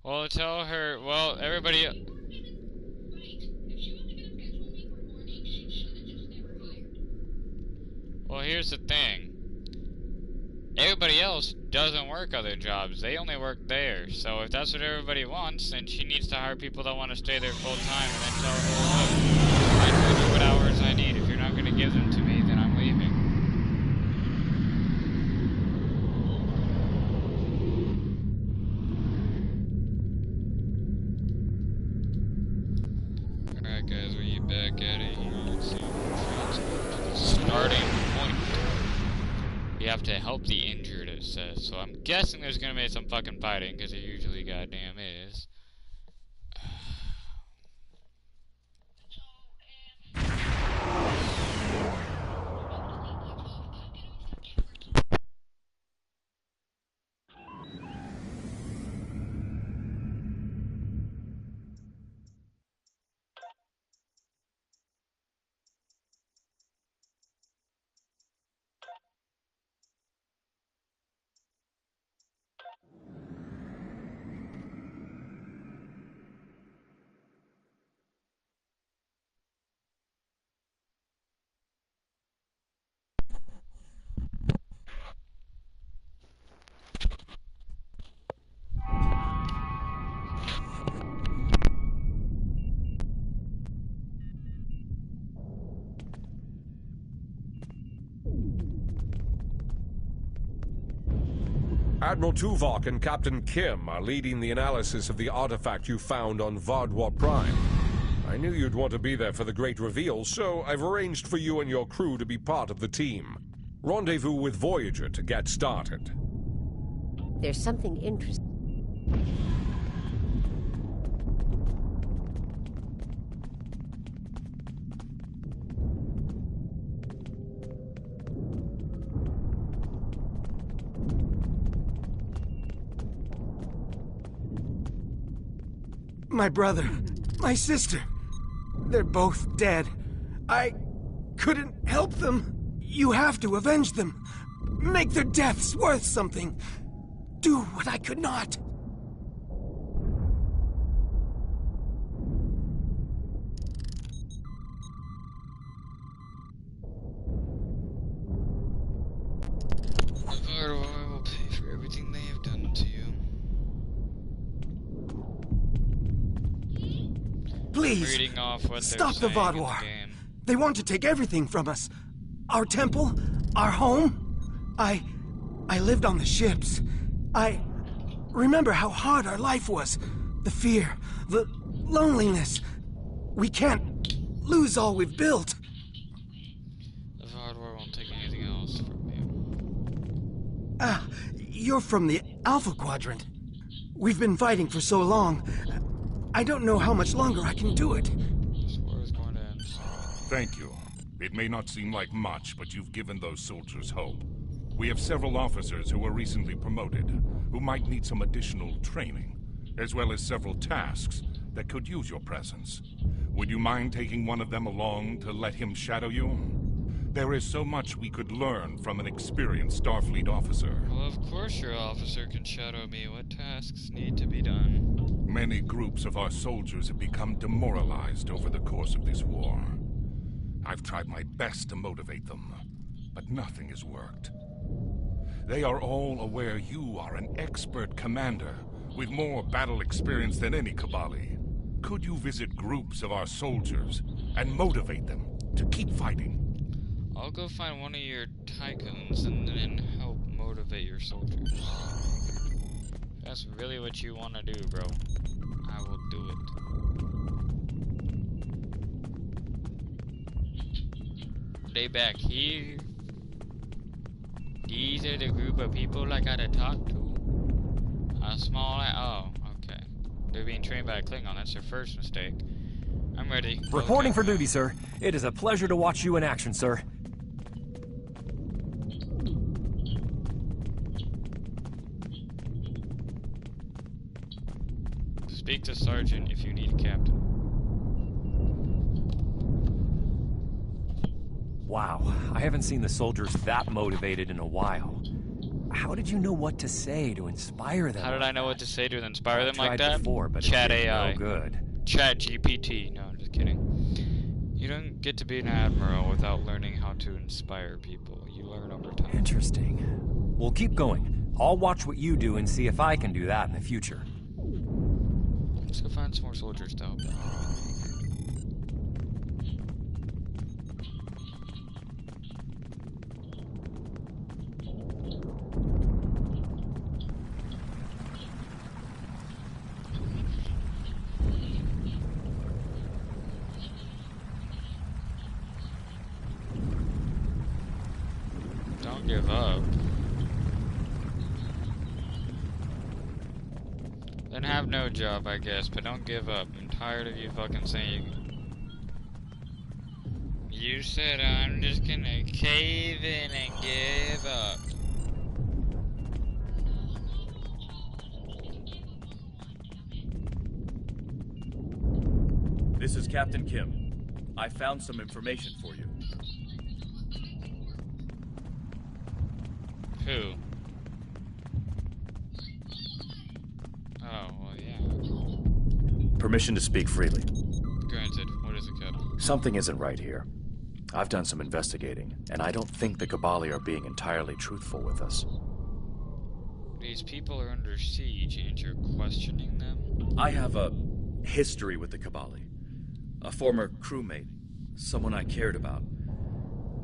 Well, tell her. Well, everybody. Well, here's the thing. Everybody else doesn't work other jobs. They only work there. So if that's what everybody wants, then she needs to hire people that want to stay there full time and then tell her, well, look, I told you what hours I need. If you're not going to give them to me, then I'm leaving. Alright guys, we get back at it here. Let's see. Transport to the starting point. You have to help the injured, it says. So I'm guessing there's gonna be some fucking fighting, because there usually goddamn is. Admiral Tuvok and Captain Kim are leading the analysis of the artifact you found on Vardwar Prime. I knew you'd want to be there for the great reveal, so I've arranged for you and your crew to be part of the team. Rendezvous with Voyager to get started. There's something interesting. My brother, my sister, they're both dead. I couldn't help them. You have to avenge them. Make their deaths worth something. Do what I could not. Vardwar will pay for everything they have done to you. Please, Reading off what stop the they're saying in Vardwar. game. They want to take everything from us. Our temple, our home. I lived on the ships. I remember how hard our life was. The fear, the loneliness. We can't lose all we've built. The Vardwar won't take anything else from you. You're from the Alpha Quadrant. We've been fighting for so long. I don't know how much longer I can do it. This war is going to end. Thank you. It may not seem like much, but you've given those soldiers hope. We have several officers who were recently promoted, who might need some additional training, as well as several tasks that could use your presence. Would you mind taking one of them along to let him shadow you? There is so much we could learn from an experienced Starfleet officer. Well, of course your officer can shadow me. What tasks need to be done? Many groups of our soldiers have become demoralized over the course of this war. I've tried my best to motivate them, but nothing has worked. They are all aware you are an expert commander with more battle experience than any Kabali. Could you visit groups of our soldiers and motivate them to keep fighting? I'll go find one of your tycoons and then help motivate your soldiers. If that's really what you want to do, bro, I will do it. They back here. These are the group of people I gotta talk to. A small... Oh, okay. They're being trained by a Klingon. That's their first mistake. I'm ready. Reporting Okay. for duty, sir. It is a pleasure to watch you in action, sir. Speak to Sergeant if you need a captain. Wow, I haven't seen the soldiers that motivated in a while. How did you know what to say to inspire them? How did I know what to say to inspire them like Tried that? before, but Chat it did AI. no good. Chat GPT. No, I'm just kidding. You don't get to be an admiral without learning how to inspire people. You learn over time. Interesting. Well, keep going. I'll watch what you do and see if I can do that in the future. Let's go find some more soldiers to help out. Don't give up. Then have no job, I guess, but don't give up. I'm tired of you fucking saying. You said I'm just gonna cave in and give up. This is Captain Kim. I found some information for you. Who? Oh, well, yeah. Permission to speak freely. Granted. What is it, Cap? Something isn't right here. I've done some investigating, and I don't think the Kabali are being entirely truthful with us. These people are under siege, and you're questioning them? I have a history with the Kabali. A former crewmate, someone I cared about,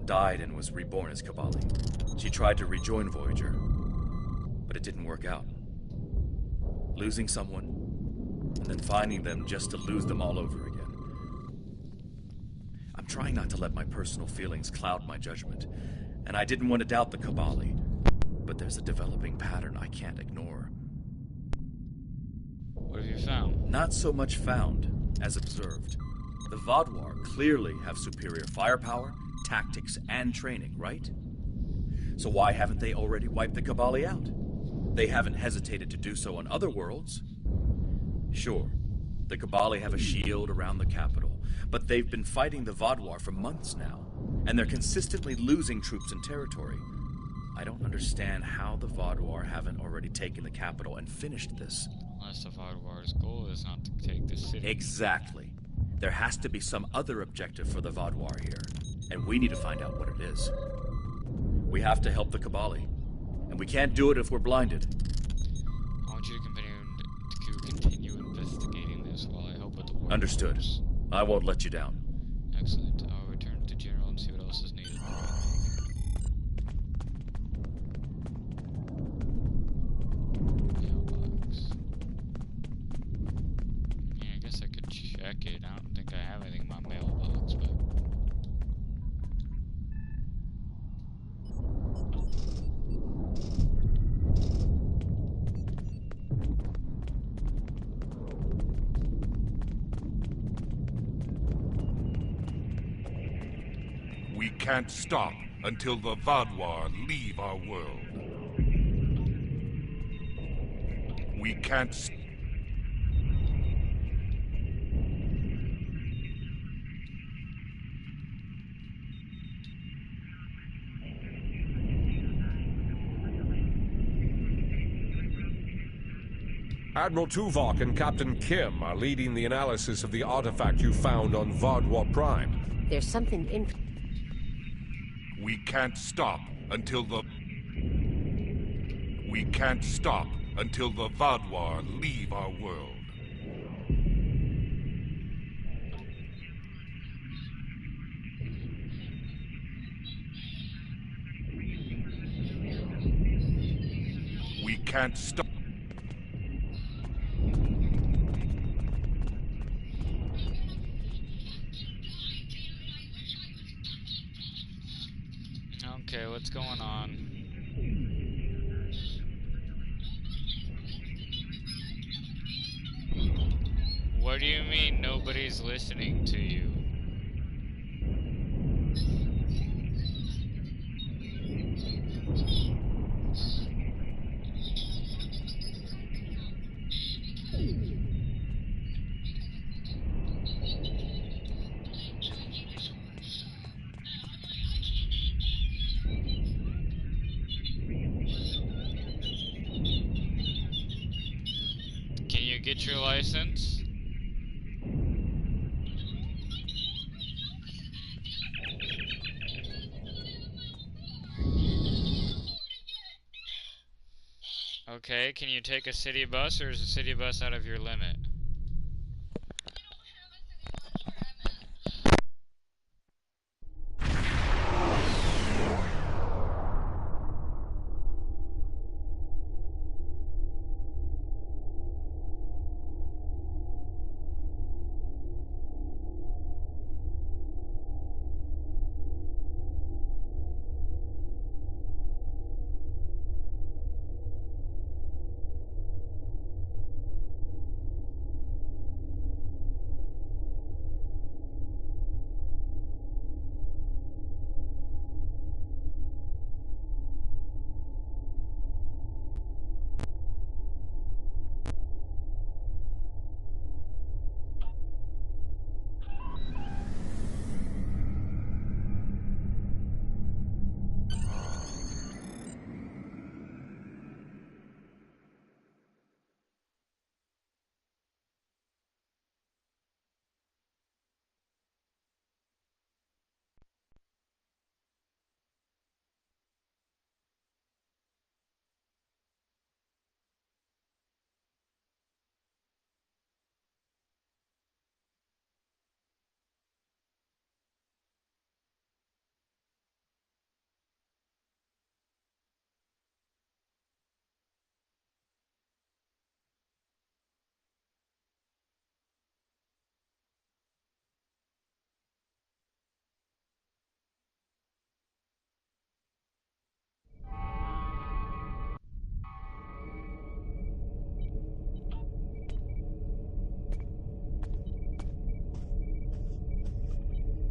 died and was reborn as Kabali. She tried to rejoin Voyager, but it didn't work out. Losing someone, and then finding them just to lose them all over again. I'm trying not to let my personal feelings cloud my judgment, and I didn't want to doubt the Kabali, but there's a developing pattern I can't ignore. What have you found? Not so much found as observed. The Vaadwaur clearly have superior firepower, tactics, and training, right? So why haven't they already wiped the Kabali out? They haven't hesitated to do so on other worlds. Sure, the Kabali have a shield around the capital, but they've been fighting the Vaadwaur for months now, and they're consistently losing troops and territory. I don't understand how the Vaadwaur haven't already taken the capital and finished this. Unless the Vaadwaur's goal is not to take the city. Exactly. There has to be some other objective for the Vaadwaur here, and we need to find out what it is. We have to help the Kabali, and we can't do it if we're blinded. I want you to continue investigating this while I help with the war. Understood. I won't let you down. Excellent. I'll return to General and see what else is needed. Mailbox. Yeah, I guess I could check it. I don't think I have anything in my mailbox, but... We can't stop until the Vaadwaur leave our world. We can't Admiral Tuvok and Captain Kim are leading the analysis of the artifact you found on Vaadwaur Prime. There's something interesting. We can't stop until the... We can't stop until the Vaadwaur leave our world. We can't stop... Okay, what's going on? What do you mean nobody's listening to you? get your license. Okay, can you take a city bus, or is a city bus out of your limit?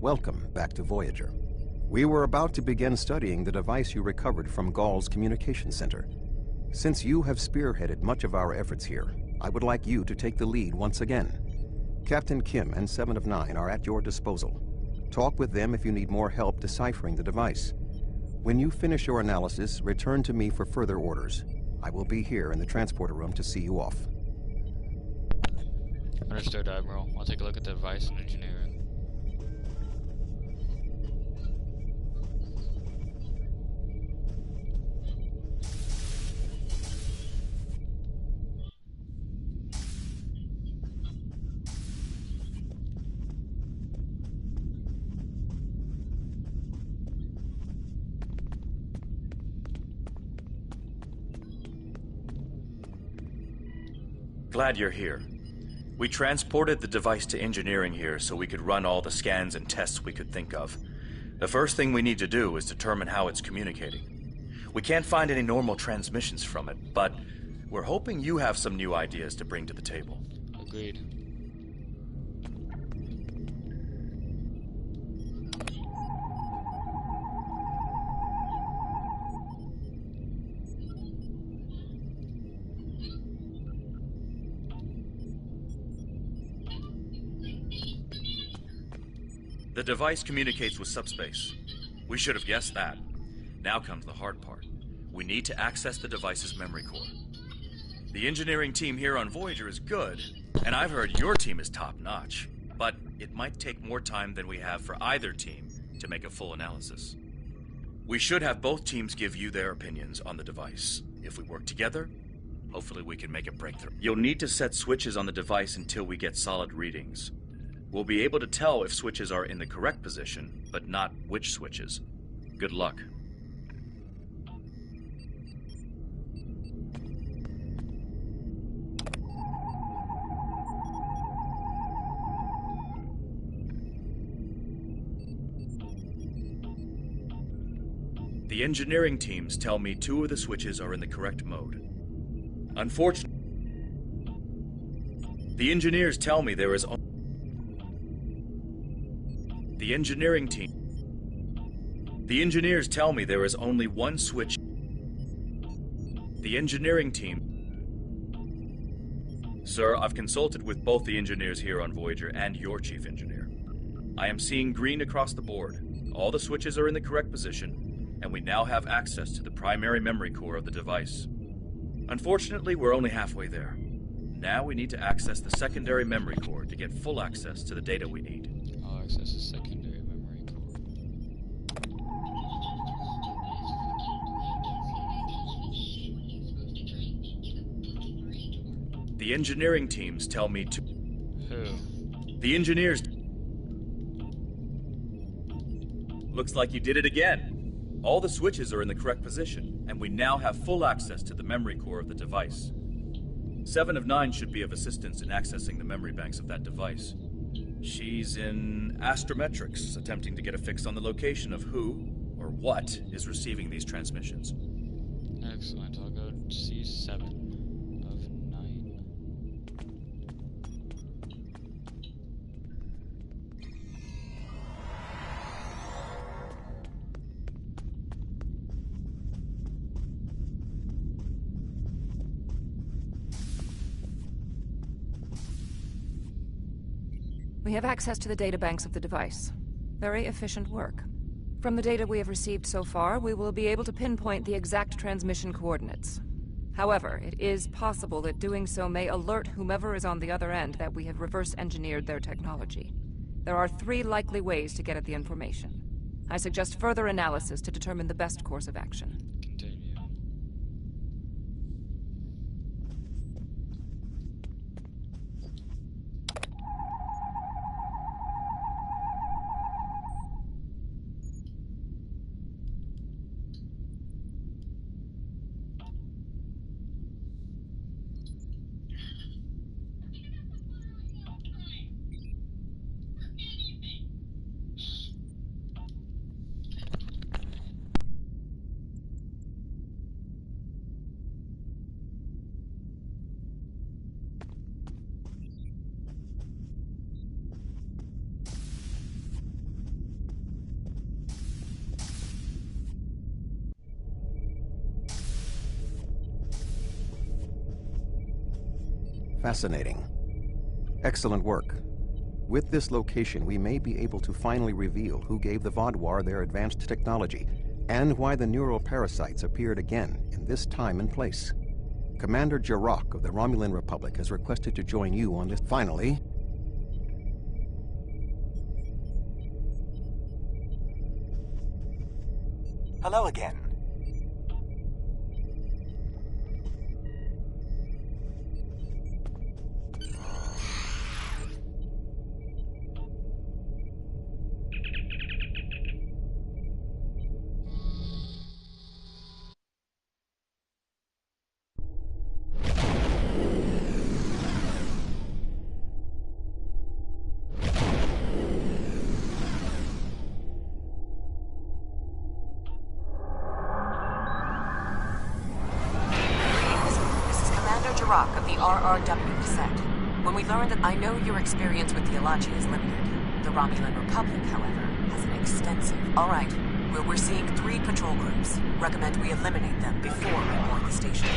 Welcome back to Voyager. We were about to begin studying the device you recovered from Ghal's communication center. Since you have spearheaded much of our efforts here, I would like you to take the lead once again. Captain Kim and 7 of 9 are at your disposal. Talk with them if you need more help deciphering the device. When you finish your analysis, return to me for further orders. I will be here in the transporter room to see you off. Understood, Admiral. I'll take a look at the device and engineering. Glad you're here. We transported the device to engineering here so we could run all the scans and tests we could think of. The first thing we need to do is determine how it's communicating. We can't find any normal transmissions from it, but we're hoping you have some new ideas to bring to the table. Agreed. The device communicates with subspace. We should have guessed that. Now comes the hard part. We need to access the device's memory core. The engineering team here on Voyager is good, and I've heard your team is top-notch. But it might take more time than we have for either team to make a full analysis. We should have both teams give you their opinions on the device. If we work together, hopefully we can make a breakthrough. You'll need to set switches on the device until we get solid readings. We'll be able to tell if switches are in the correct position, but not which switches. Good luck. The engineering teams tell me 2 of the switches are in the correct mode. Unfortunately, the engineers tell me there is only The engineers tell me there is only one switch. The engineering team. Sir, I've consulted with both the engineers here on Voyager and your chief engineer. I am seeing green across the board. All the switches are in the correct position, and we now have access to the primary memory core of the device. Unfortunately, we're only halfway there. Now we need to access the secondary memory core to get full access to the data we need. I'll access the secondary memory core. The engineering teams tell me to... Who? The engineers... Looks like you did it again. All the switches are in the correct position, and we now have full access to the memory core of the device. 7 of 9 should be of assistance in accessing the memory banks of that device. She's in astrometrics, attempting to get a fix on the location of who, or what, is receiving these transmissions. Excellent. I'll go see 7 of 9. We have access to the databanks of the device. Very efficient work. From the data we have received so far, we will be able to pinpoint the exact transmission coordinates. However, it is possible that doing so may alert whomever is on the other end that we have reverse-engineered their technology. There are 3 likely ways to get at the information. I suggest further analysis to determine the best course of action. Continue. Fascinating. Excellent work. With this location, we may be able to finally reveal who gave the Vaadwaur their advanced technology, and why the neural parasites appeared again in this time and place. Commander Jarok of the Romulan Republic has requested to join you on this. Finally, Hello again. Jarok of the RRW descent. When we learned that I know your experience with the Alachi is limited. The Romulan Republic, however, has an extensive... Alright, we're seeing 3 patrol groups. Recommend we eliminate them before we board the station.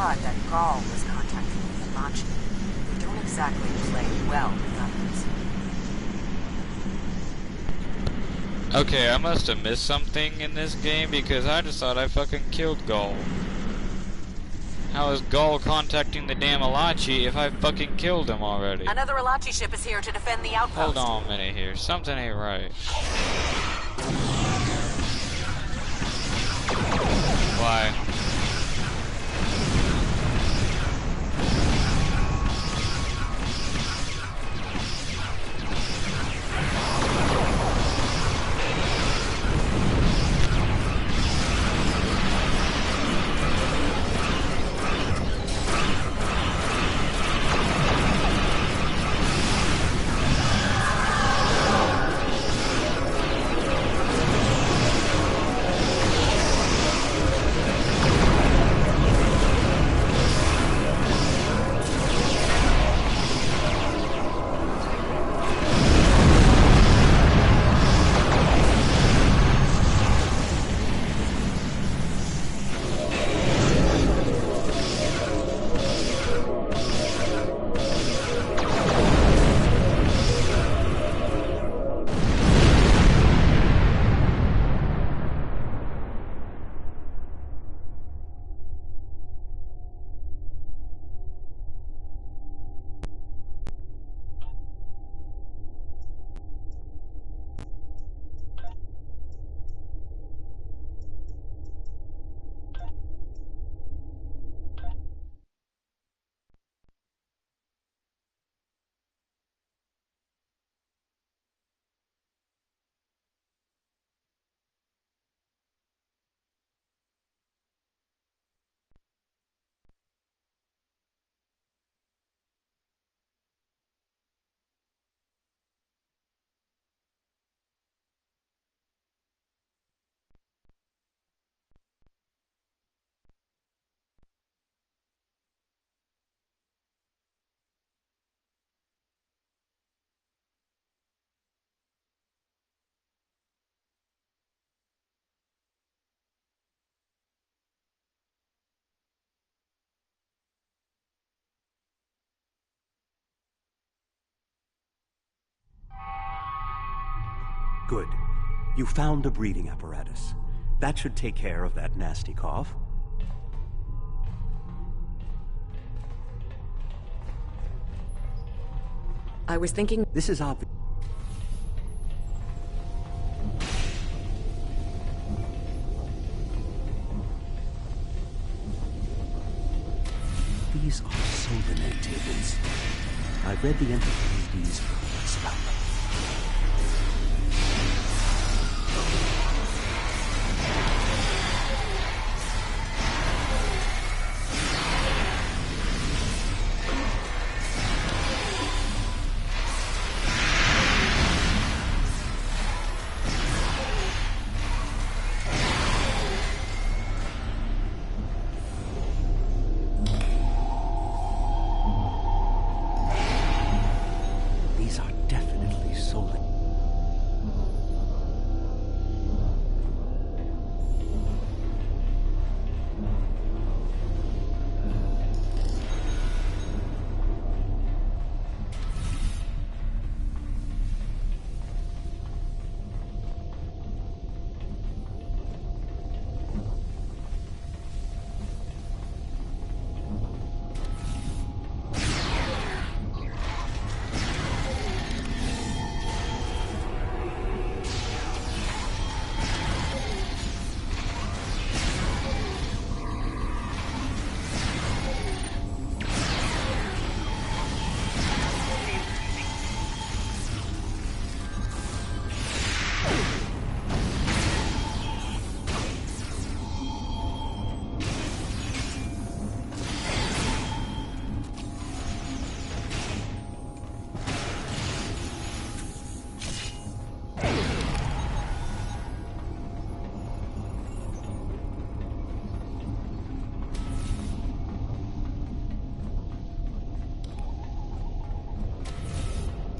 odd that Ghaul was contacting the Alachi. They don't exactly play well with others. Okay, I must have missed something in this game because I just thought I fucking killed Ghaul. How is Ghaul contacting the damn Alachi if I fucking killed him already? Another Alachi ship is here to defend the outpost. Hold on a minute here. Something ain't right. Why? Good. You found a breathing apparatus. That should take care of that nasty cough. I was thinking... This is obvious. These are Soldanite tables. I read the Encyclopedia's reports about them.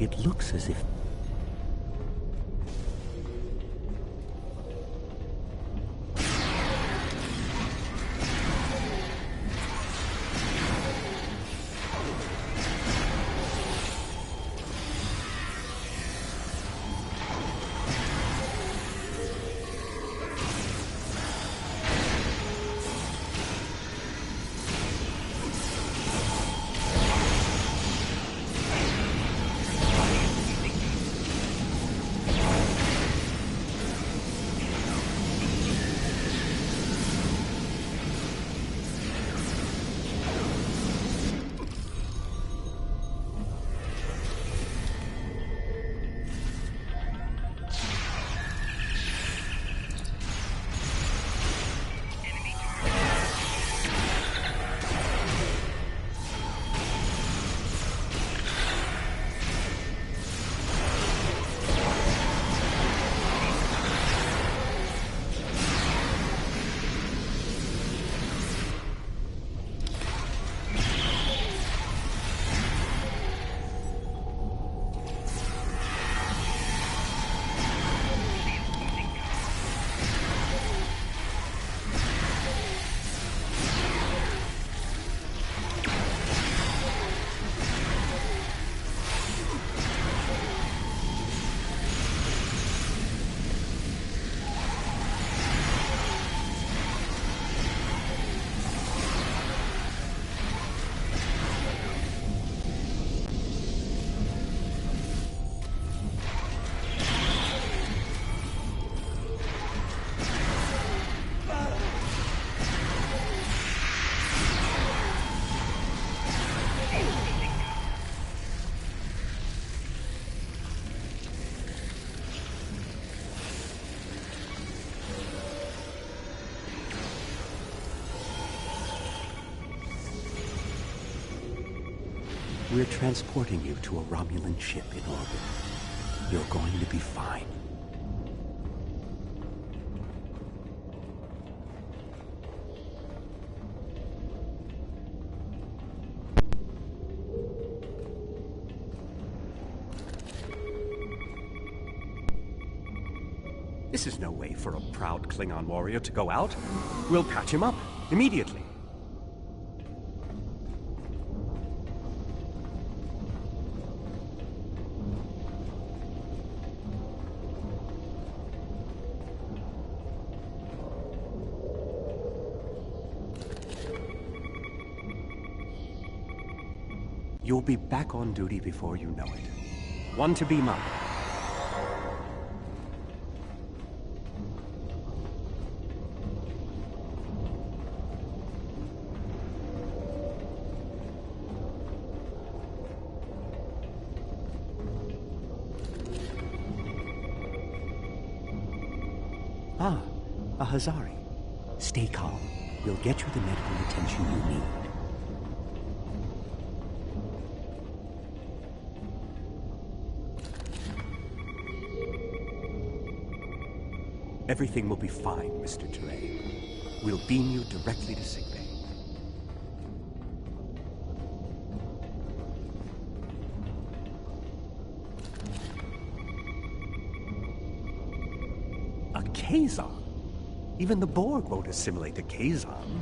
It looks as if... We're transporting you to a Romulan ship in orbit. You're going to be fine. This is no way for a proud Klingon warrior to go out. We'll patch him up immediately. You'll be back on duty before you know it. One to beam up. Ah, a Hazari. Stay calm. We'll get you the medical attention you need. Everything will be fine, Mr. Teray. We'll beam you directly to sickbay. A Kazon? Even the Borg won't assimilate a Kazon.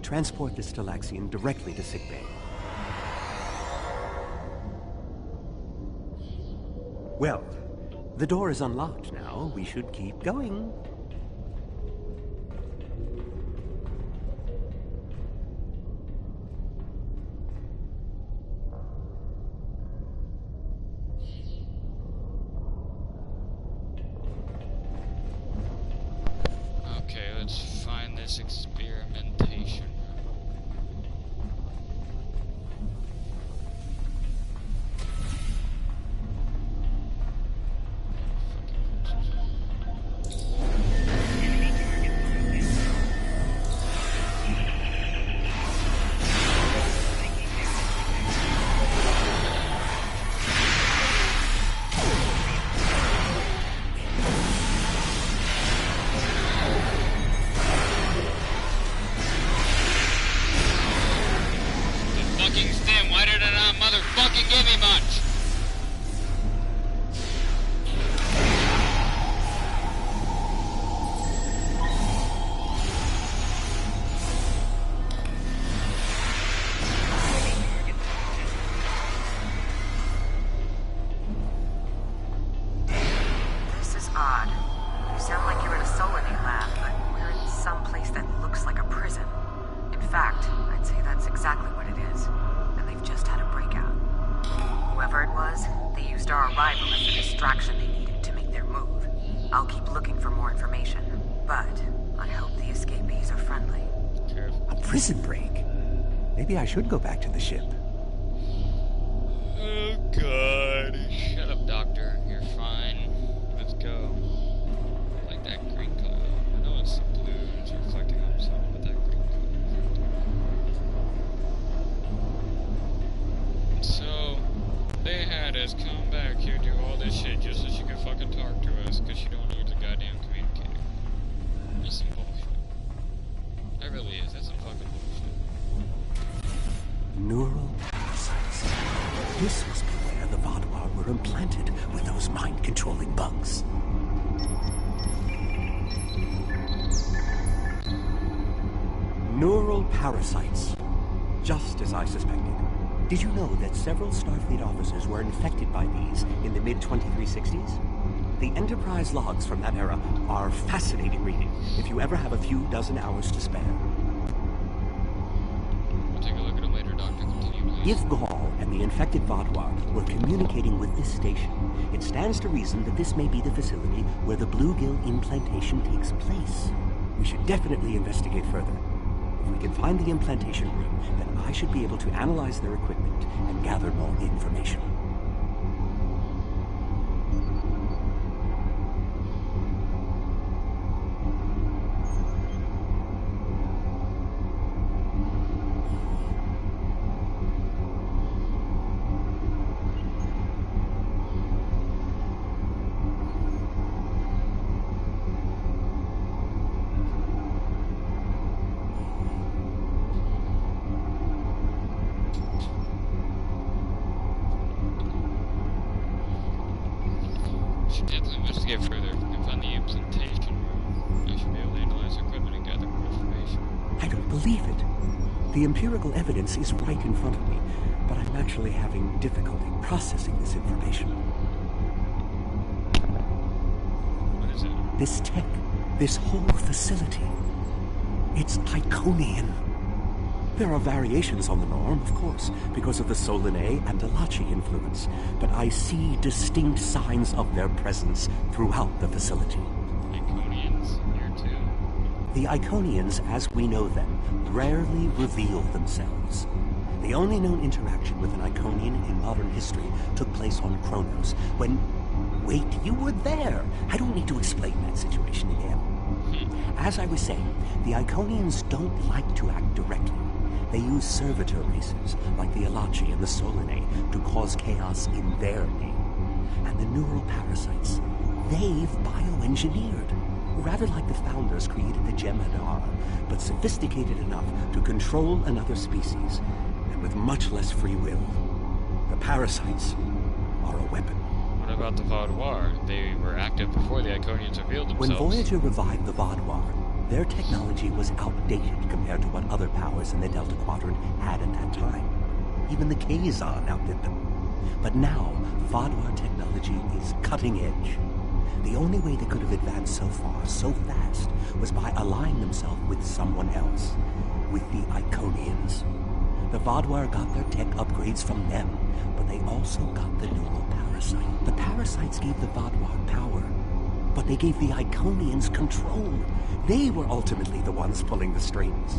Transport the Stalaxian directly to sickbay. Well, the door is unlocked now. We should keep going. Okay, let's find this experimentation. Why did it not motherfucking give me much? This is odd. You sound like you're in a Solanae lab, but we're in some place that looks like a prison. In fact, I'd say that's exactly what it is. Just had a breakout. Whoever it was, they used our arrival as the distraction they needed to make their move. I'll keep looking for more information, but I hope the escapees are friendly. A prison break? Maybe I should go back to the ship. Oh god. Shut up, Doctor. You're fine. Let's go. I like that green color. I know it's blue and it's reflecting on something, but that green color. So, they had us come back here, do all this shit just so she could fucking talk to us, because she don't want to use a goddamn communicator. That's some bullshit. That really is. That's some fucking bullshit. Neural parasites. This must be where the Vaadwaur were implanted with those mind-controlling bugs. Neural parasites. Just as I suspected. Did you know that several Starfleet officers were infected by these in the mid-2360s? The Enterprise logs from that era are fascinating reading, if you ever have a few dozen hours to spare. We'll take a look at them later, Doctor. Continue, please. If Gaul and the infected Vaadwaur were communicating with this station, it stands to reason that this may be the facility where the bluegill implantation takes place. We should definitely investigate further. If we can find the implantation room, then I should be able to analyze their equipment and gather more information. to get further, if we can find the implantation room, I should be able to analyze equipment and gather more information. I don't believe it. The empirical evidence is right in front of me, but I'm actually having difficulty processing this information. What is it? This tech, this whole facility, it's Iconian. There are variations on the norm, of course, because of the Solanae and Elachi influence, but I see distinct signs of their presence throughout the facility. Iconians here too. The Iconians, as we know them, rarely reveal themselves. The only known interaction with an Iconian in modern history took place on Kronos, when... Wait, you were there! I don't need to explain that situation again. As I was saying, the Iconians don't like to act directly. They use servitor races, like the Elachi and the Solanae, to cause chaos in their name. And the neural parasites, they've bioengineered. Rather like the founders created the Jem'Hadar, but sophisticated enough to control another species, and with much less free will. The parasites are a weapon. What about the Vaudoir? They were active before the Iconians revealed themselves. When Voyager revived the Vaudoir, their technology was outdated compared to what other powers in the Delta Quadrant had at that time. Even the Kazon outdid them. But now, Vaudoir technology is cutting edge. The only way they could have advanced so far, so fast, was by allying themselves with someone else. With the Iconians. The Vaudoir got their tech upgrades from them, but they also got the neural parasite. The parasites gave the Vaudoir power, but they gave the Iconians control. They were ultimately the ones pulling the strings.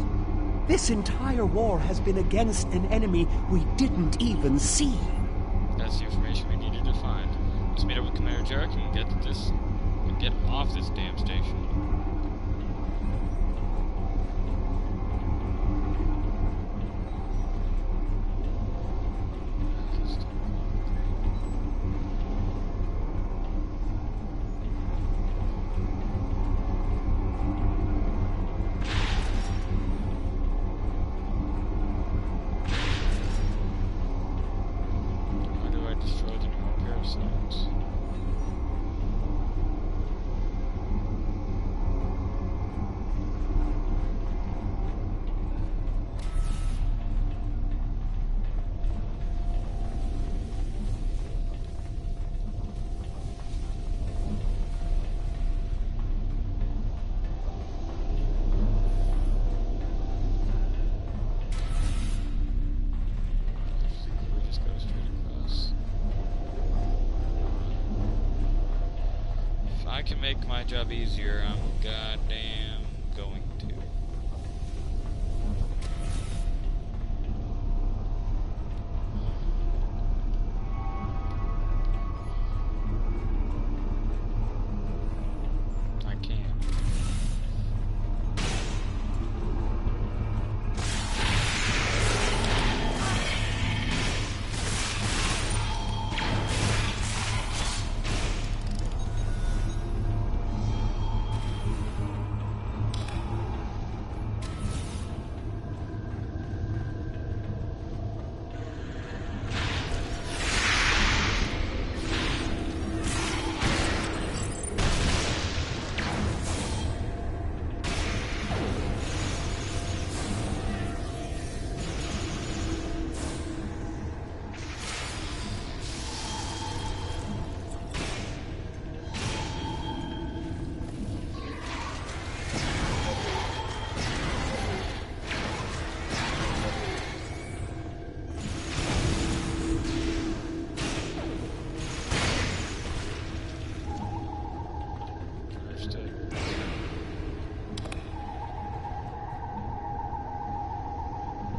This entire war has been against an enemy we didn't even see. That's the information we needed to find. Let's meet up with Commander Jarek and get off this damn station. Can make my job easier, I'm goddamn going to. I can't.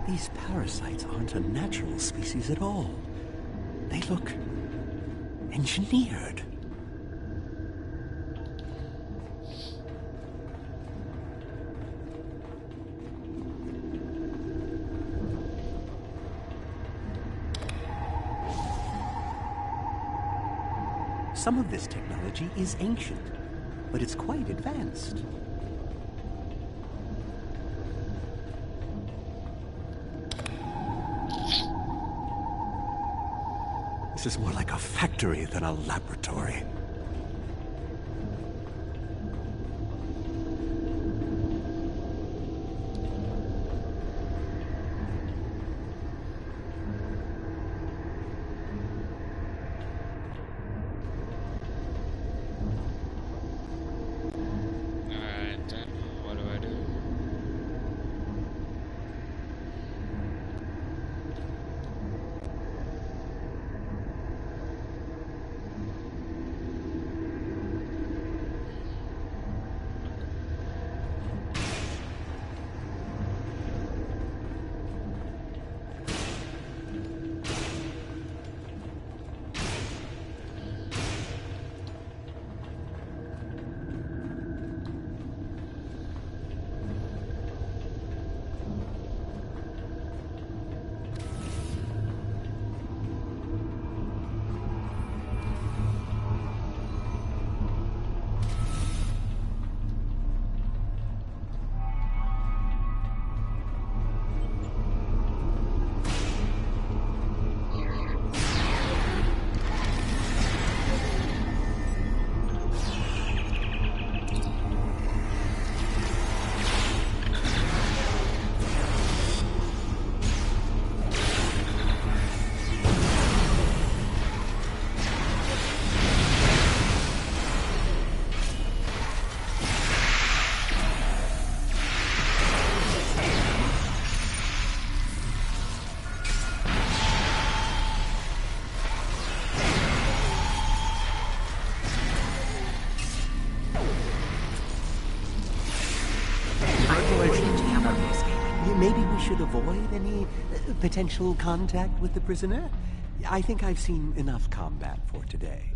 These parasites aren't a natural species at all. They look engineered. Some of this technology is ancient, but it's quite advanced. This is more like a factory than a laboratory. maybe we should avoid any potential contact with the prisoner? I think I've seen enough combat for today.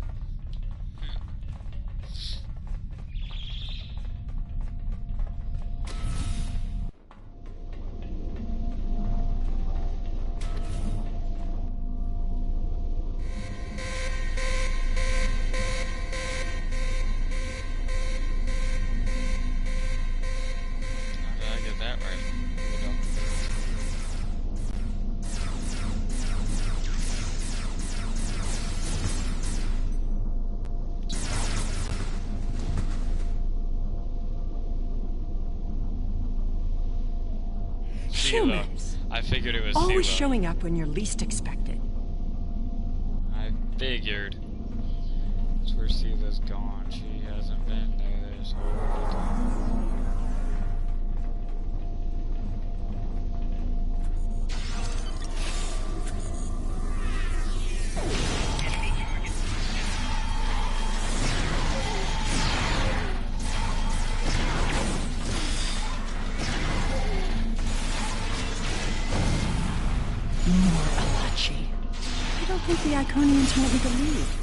Humans. I figured it was Always Sela. showing up when you're least expected. I figured. That's where Sela's gone. She hasn't been there this whole time. More Alachi. I don't think the Iconians want me to leave.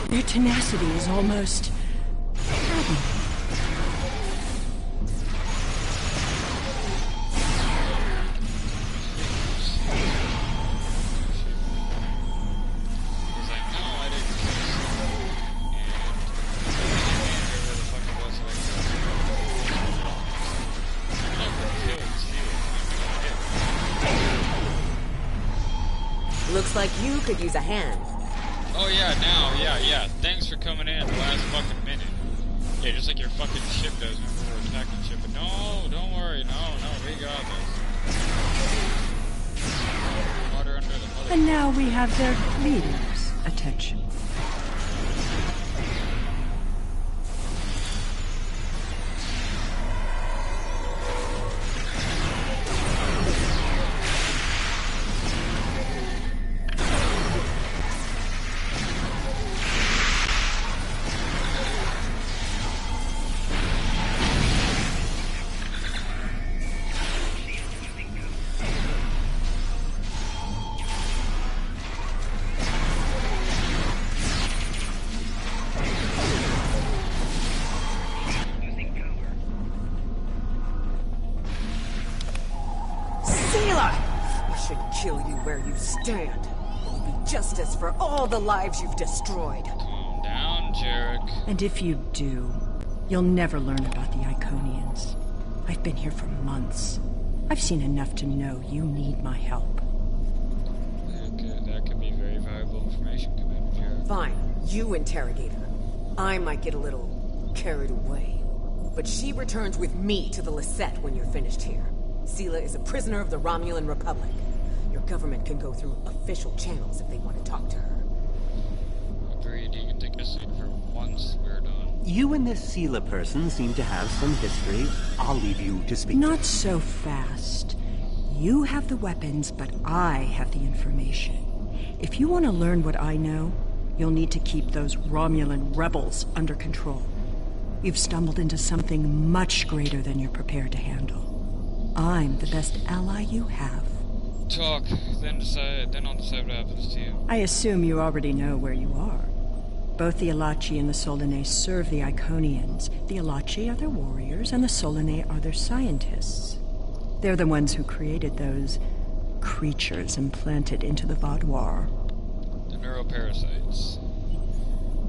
Their tenacity is almost maddening. Looks like you could use a hand. Oh yeah, now, yeah. Thanks for coming in the last fucking minute. Yeah, just like your fucking ship does whenever we're attacking ship. But no, don't worry, no, we got this. Water under the mother. And now we have their leader's attention. Kill you where you stand. It will be justice for all the lives you've destroyed. Calm down, Jarek. And if you do, you'll never learn about the Iconians. I've been here for months. I've seen enough to know you need my help. That could be very valuable information, Commander Jarek. Fine, you interrogate her. I might get a little carried away. But she returns with me to the Lisette when you're finished here. Sela is a prisoner of the Romulan Republic. Your government can go through official channels if they want to talk to her. Agreed, you can take a seat for once we're done. You and this Sela person seem to have some history. I'll leave you to speak. Not so fast. You have the weapons, but I have the information. If you want to learn what I know, you'll need to keep those Romulan rebels under control. You've stumbled into something much greater than you're prepared to handle. I'm the best ally you have. Talk, then I'll decide what happens to you. I assume you already know where you are. Both the Alachi and the Solanae serve the Iconians. The Alachi are their warriors, and the Solanae are their scientists. They're the ones who created those creatures implanted into the Vaadwaur. The neuroparasites.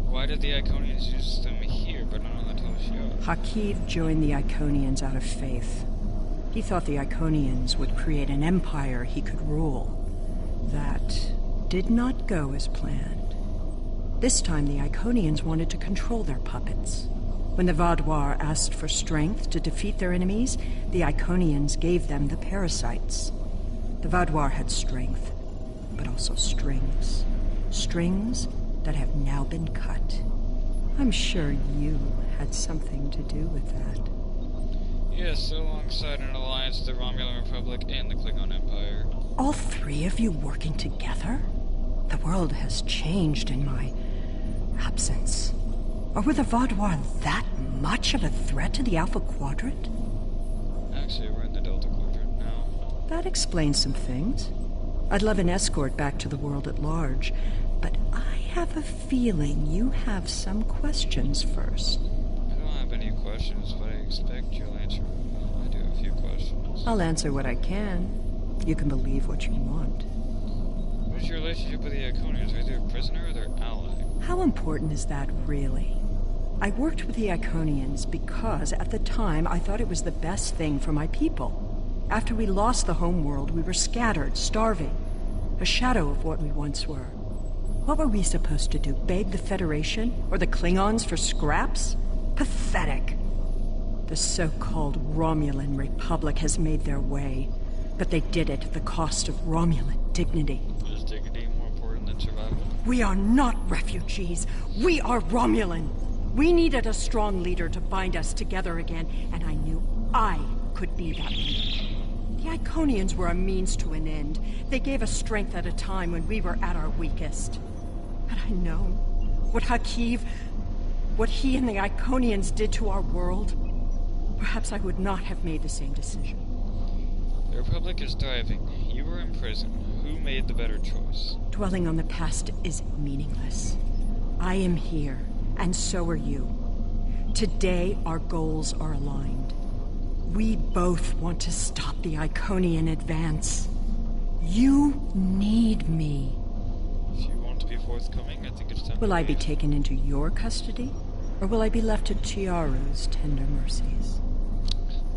Why did the Iconians use them here, but not on the Tal-Shiar? Hakiv joined the Iconians out of faith. He thought the Iconians would create an empire he could rule. That did not go as planned. This time the Iconians wanted to control their puppets. When the Vaadwaur asked for strength to defeat their enemies, the Iconians gave them the parasites. The Vaadwaur had strength, but also strings. Strings that have now been cut. I'm sure you had something to do with that. Yes, alongside an alliance, the Romulan Republic and the Klingon Empire. All three of you working together? The world has changed in my absence. Or were the Vaadwaur that much of a threat to the Alpha Quadrant? Actually, we're in the Delta Quadrant now. That explains some things. I'd love an escort back to the world at large, but I have a feeling you have some questions first. I don't have any questions, but I expect you'll answer. I do have a few questions. I'll answer what I can. You can believe what you want. What is your relationship with the Iconians? Are they a prisoner or their ally? How important is that, really? I worked with the Iconians because, at the time, I thought it was the best thing for my people. After we lost the homeworld, we were scattered, starving. A shadow of what we once were. What were we supposed to do? Beg the Federation? Or the Klingons for scraps? Pathetic. The so-called Romulan Republic has made their way. But they did it at the cost of Romulan dignity. Is dignity more important than survival? We are not refugees. We are Romulan. We needed a strong leader to bind us together again, and I knew I could be that leader. The Iconians were a means to an end. They gave us strength at a time when we were at our weakest. Had I known what Hakiv, what he and the Iconians did to our world, perhaps I would not have made the same decision. The Republic is thriving. You were in prison. Who made the better choice? Dwelling on the past is meaningless. I am here, and so are you. Today, our goals are aligned. We both want to stop the Iconian advance. You need me. If you want to be forthcoming, I think it's time. Will I be taken into your custody, or will I be left to Chiaru's tender mercies?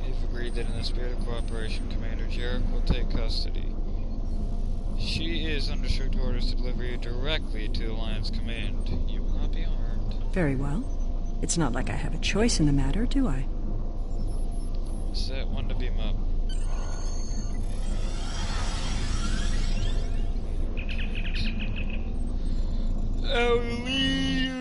We've agreed that in the spirit of cooperation, Commander Jarek will take custody. She is under strict orders to deliver you directly to the Alliance Command. You will not be harmed. Very well. It's not like I have a choice in the matter, do I? Set one to beam up. Outlier!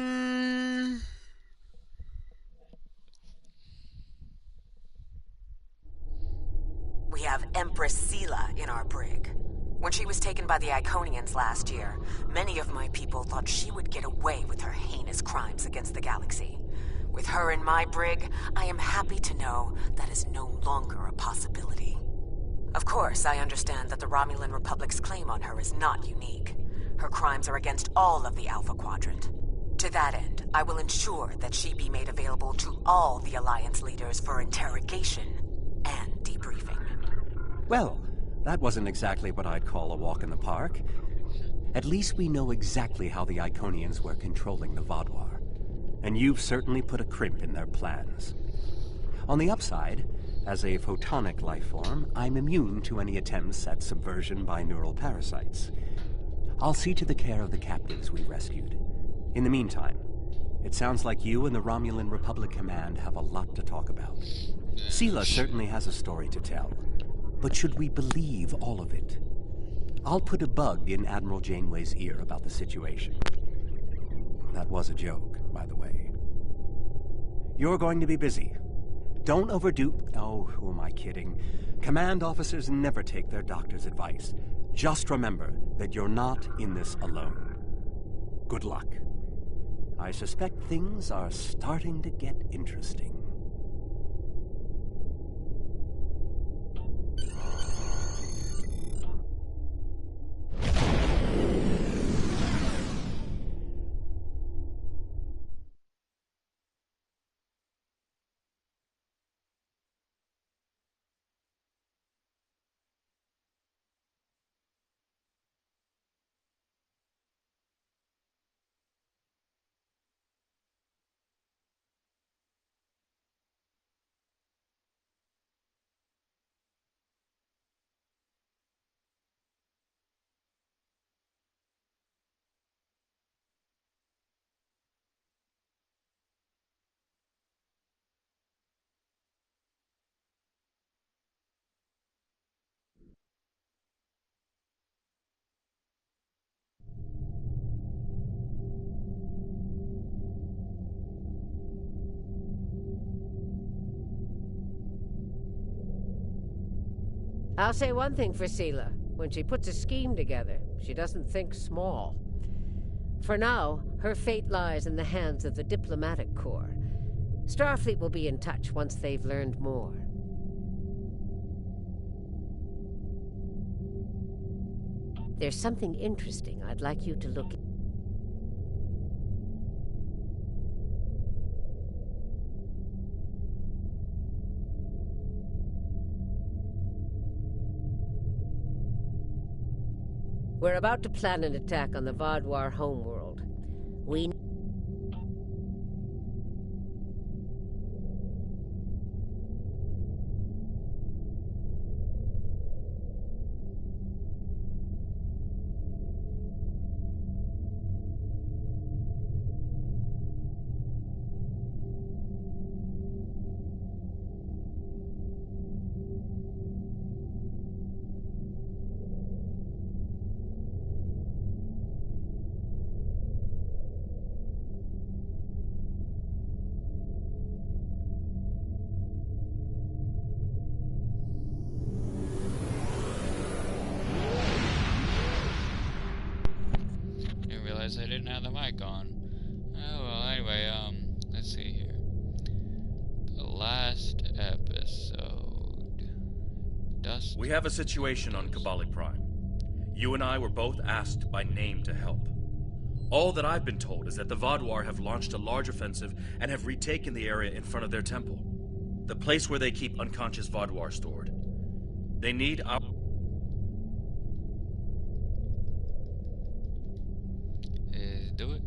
We have Empress Sela in our brig. When she was taken by the Iconians last year, many of my people thought she would get away with her heinous crimes against the galaxy. With her in my brig, I am happy to know that is no longer a possibility. Of course, I understand that the Romulan Republic's claim on her is not unique. Her crimes are against all of the Alpha Quadrant. To that end, I will ensure that she be made available to all the Alliance leaders for interrogation and debriefing. Well, that wasn't exactly what I'd call a walk in the park. At least we know exactly how the Iconians were controlling the Vaadwaur. And you've certainly put a crimp in their plans. On the upside, as a photonic life form, I'm immune to any attempts at subversion by neural parasites. I'll see to the care of the captives we rescued. In the meantime, it sounds like you and the Romulan Republic Command have a lot to talk about. Sela certainly has a story to tell, but should we believe all of it? I'll put a bug in Admiral Janeway's ear about the situation. That was a joke, by the way. You're going to be busy. Don't overdo... Oh, who am I kidding? Command officers never take their doctor's advice. Just remember that you're not in this alone. Good luck. I suspect things are starting to get interesting. I'll say one thing for Sela. When she puts a scheme together, she doesn't think small. For now, her fate lies in the hands of the diplomatic corps. Starfleet will be in touch once they've learned more. There's something interesting I'd like you to look at. We're about to plan an attack on the Vaadwaur homeworld. We... I didn't have the mic on. Oh well, anyway, let's see here. The last episode. Dust. We have a situation on Kabali Prime. You and I were both asked by name to help. All that I've been told is that the Vaadwaur have launched a large offensive and have retaken the area in front of their temple. The place where they keep unconscious Vaadwaur stored. They need our... Do it.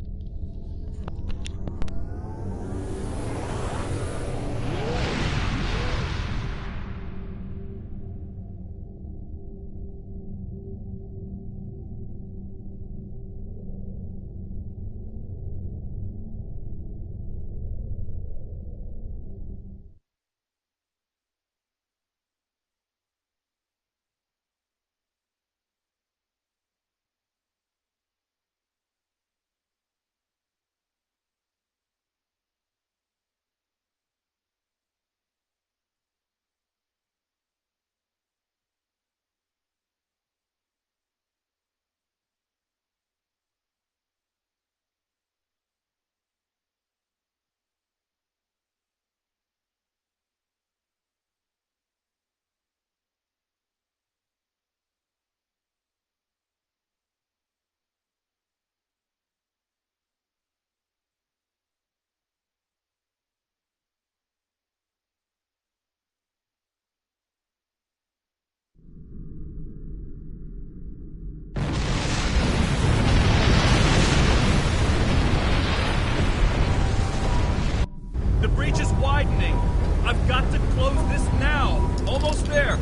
The breach is widening. I've got to close this now. Almost there.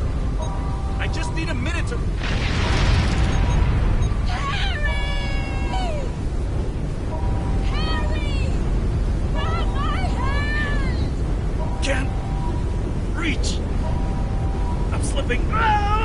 I just need a minute to... Harry! Harry! Grab my hand! Can't reach. I'm slipping. Ah!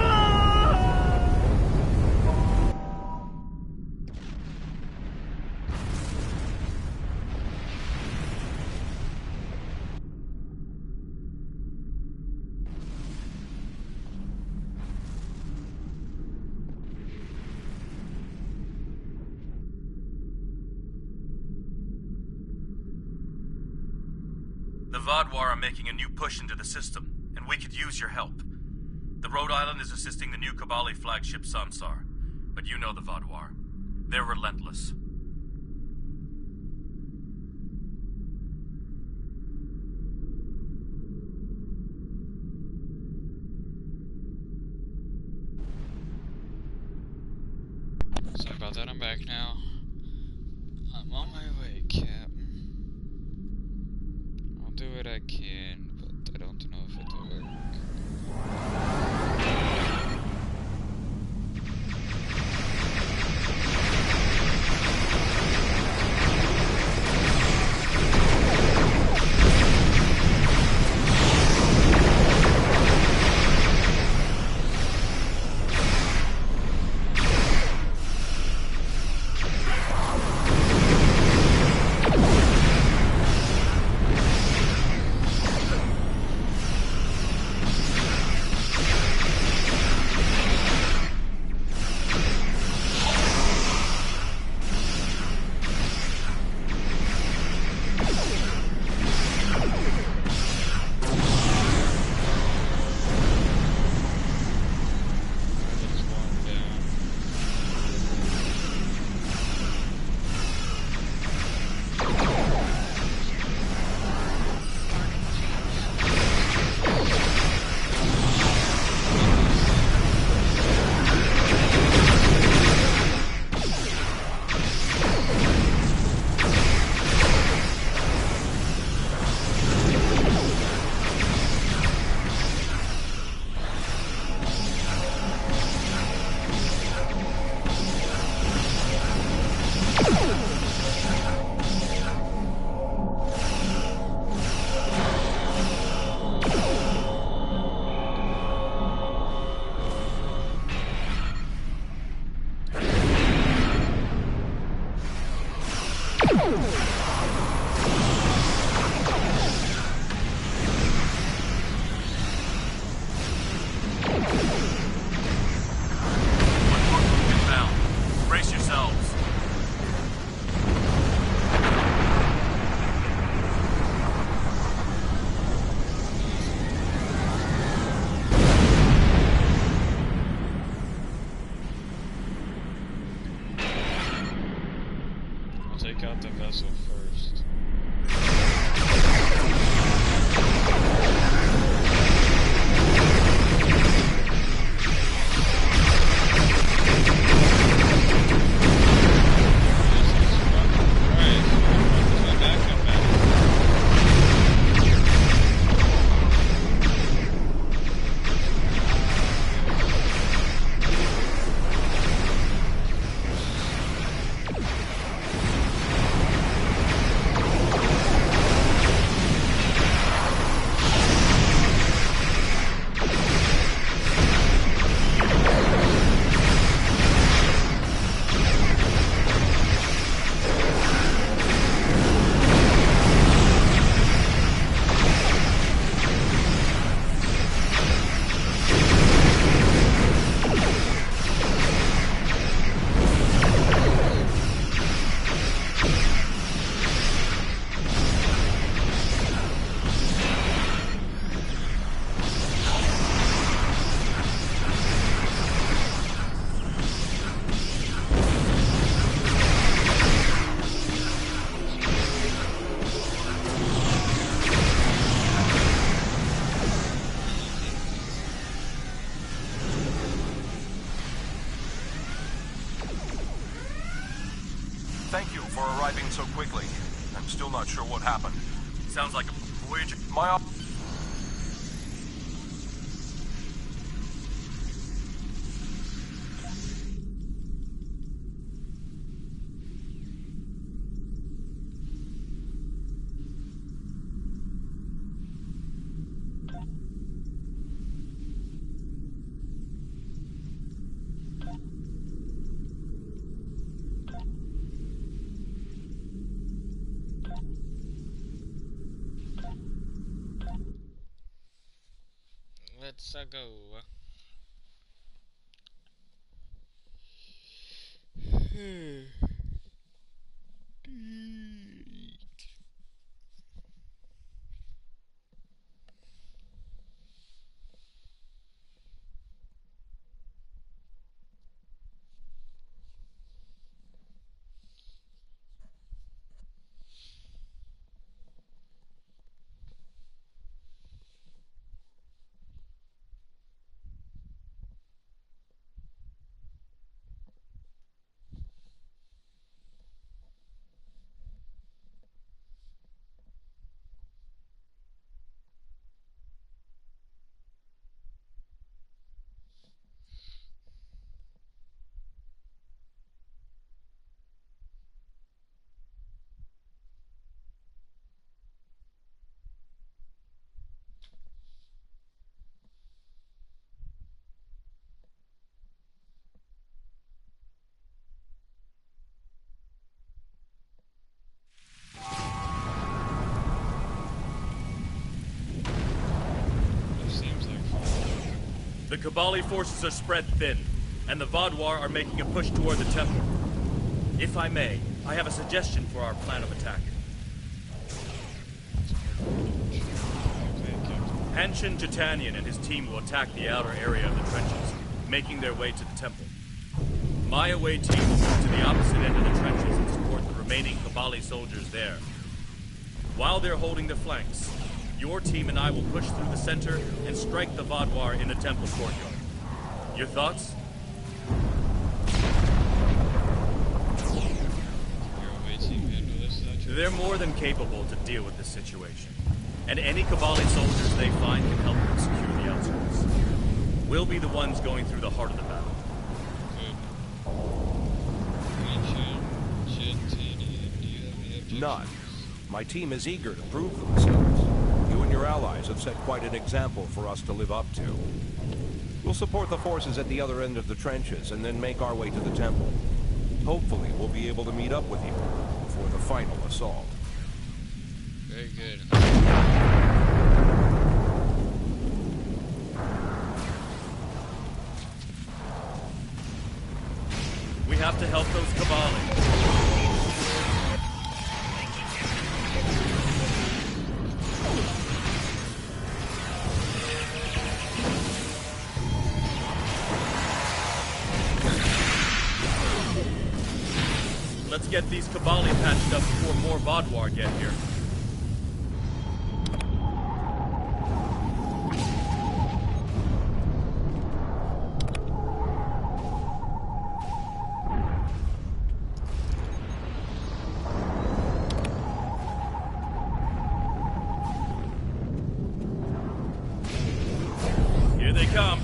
The Vaadwaur are making a new push into the system, and we could use your help. The Rhode Island is assisting the new Kabali flagship Samsar, but you know the Vaadwaur. They're relentless. Sorry about that, I'm back now. I'm on my way, Captain. I'll do what I can, but I don't know if it'll work. Brace yourselves. I'll take out the vessel first. Thank you for arriving so quickly. I'm still not sure what happened. Sounds like a Voyager. My Let's go. The Kabali forces are spread thin, and the Vaadwaur are making a push toward the temple. If I may, I have a suggestion for our plan of attack. Hanshin Jitanian and his team will attack the outer area of the trenches, making their way to the temple. My away team will move to the opposite end of the trenches and support the remaining Kabali soldiers there. While they're holding the flanks, your team and I will push through the center and strike the Vaadwaur in the temple courtyard. Your thoughts? They're more than capable to deal with this situation. And any Kabali soldiers they find can help them secure the outskirts. We'll be the ones going through the heart of the battle. None. My team is eager to prove themselves. You and your allies have set quite an example for us to live up to. We'll support the forces at the other end of the trenches and then make our way to the temple. Hopefully, we'll be able to meet up with you before the final assault. Very good. We have to help those Kabali. Let's get these Kabali patched up before more Vaadwaur get here. Here they come.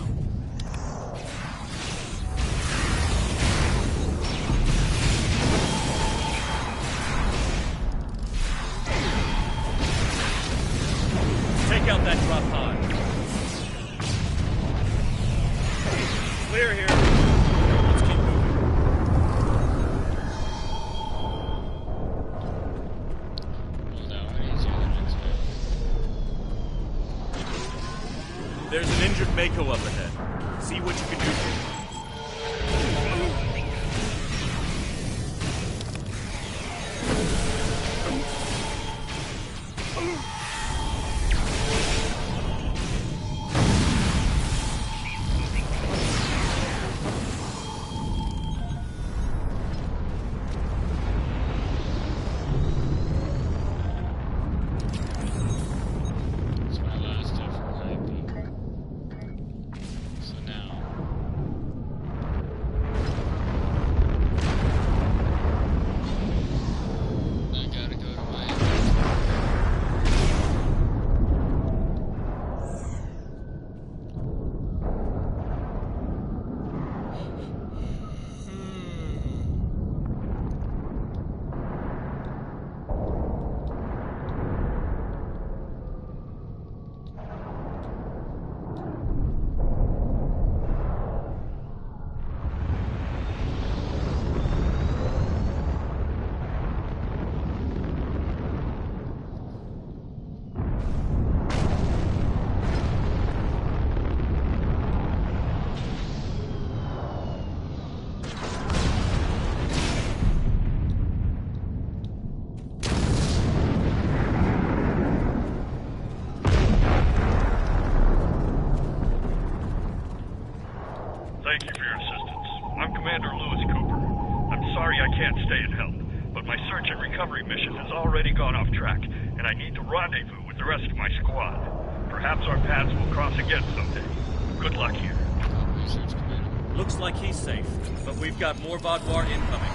Take out that drop pod. Clear here. Let's keep moving. Well, that one easier than expected. There's an injured Mako up ahead. See what you can do for him. It's my last effort, IP. So now, I gotta go to my Thank you for your assistance. I'm Commander Lewis Cooper. I'm sorry I can't stay and help, but my search and recovery mission has already gone off track, and I need to rendezvous with the rest of my squad. Perhaps our paths will cross again someday. Good luck here. Looks like he's safe, but we've got more Vaadwaur incoming.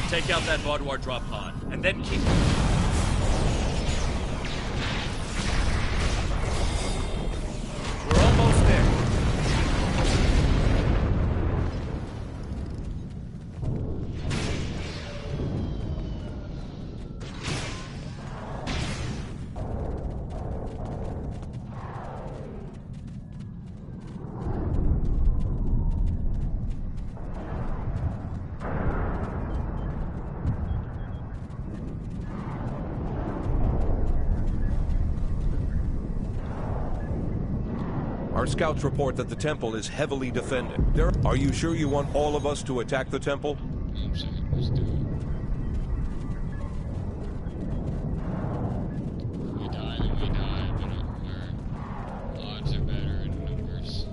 Take out that Vaadwaur drop pod, and then keep... We're almost there. Our scouts report that the temple is heavily defended. Are you sure you want all of us to attack the temple? I'm sorry, let's do it. We die, then we die, but our odds are better in numbers.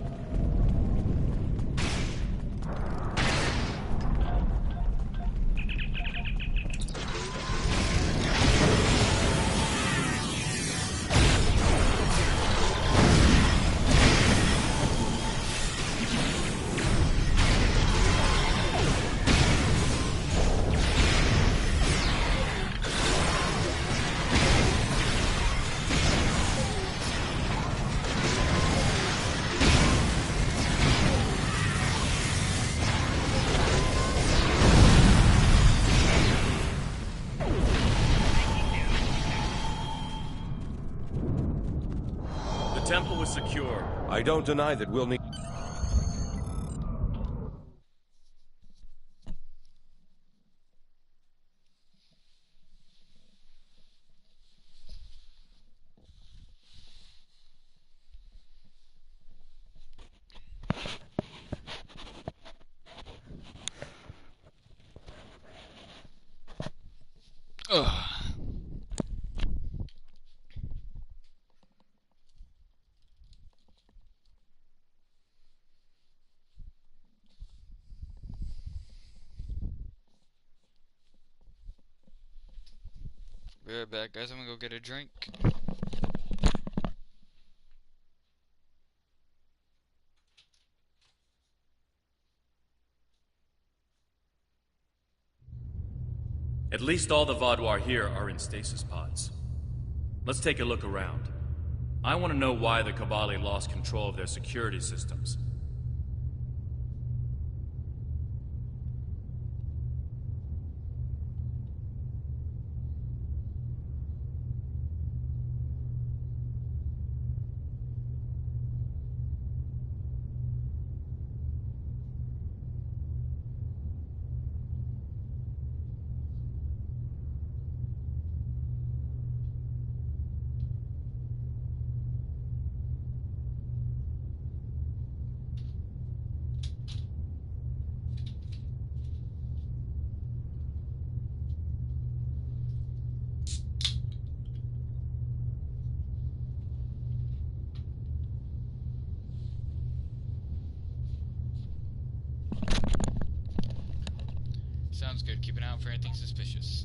was secure. I don't deny that we'll need... Ugh. Be right back, guys. I'm gonna go get a drink. At least all the Vaadwaur here are in stasis pods. Let's take a look around. I want to know why the Kabali lost control of their security systems. Sounds good. Keep an eye out for anything suspicious.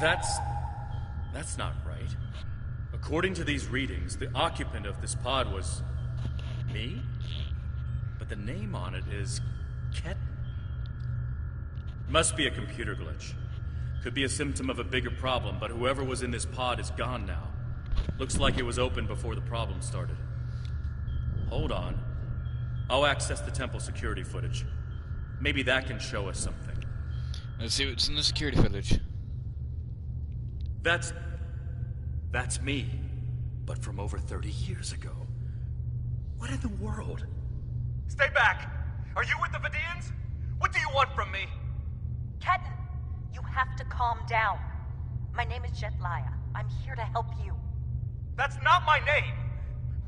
That's not right. According to these readings, the occupant of this pod was... me? But the name on it is... Ketan. Must be a computer glitch. Could be a symptom of a bigger problem, but whoever was in this pod is gone now. Looks like it was open before the problem started. Hold on. I'll access the temple security footage. Maybe that can show us something. Let's see what's in the security footage. That's me. But from over 30 years ago. What in the world? Stay back! Are you with the Vidians? What do you want from me? Ketan, you have to calm down. My name is Jet Laya. I'm here to help you. That's not my name!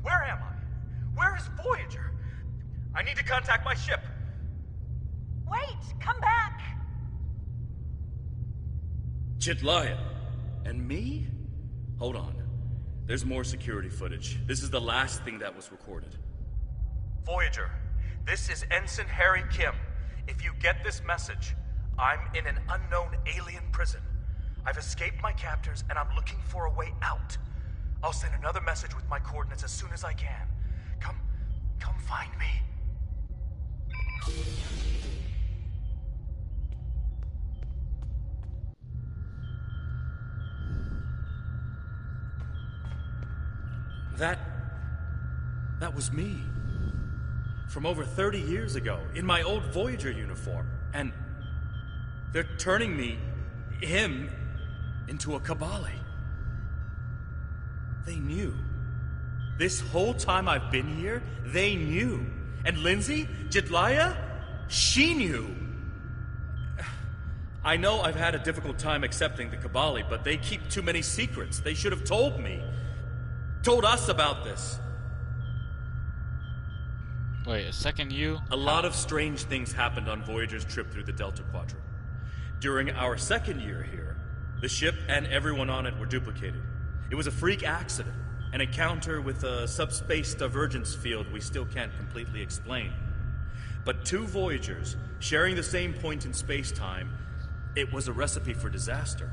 Where am I? Where is Voyager? I need to contact my ship. Wait! Come back! Jet Laya, And me? Hold on. There's more security footage. This is the last thing that was recorded. Voyager, this is Ensign Harry Kim. If you get this message, I'm in an unknown alien prison. I've escaped my captors and I'm looking for a way out. I'll send another message with my coordinates as soon as I can. Come find me. That was me. From over 30 years ago, in my old Voyager uniform. And they're turning him, into a Kabali. They knew. This whole time I've been here, they knew. And Lindsay, Jedliah, she knew. I know I've had a difficult time accepting the Kabali, but they keep too many secrets. They should have told me. Told us about this. Wait, a second you? A lot of strange things happened on Voyager's trip through the Delta Quadrant. During our second year here, the ship and everyone on it were duplicated. It was a freak accident, an encounter with a subspace divergence field we still can't completely explain. But two Voyagers, sharing the same point in space-time, it was a recipe for disaster.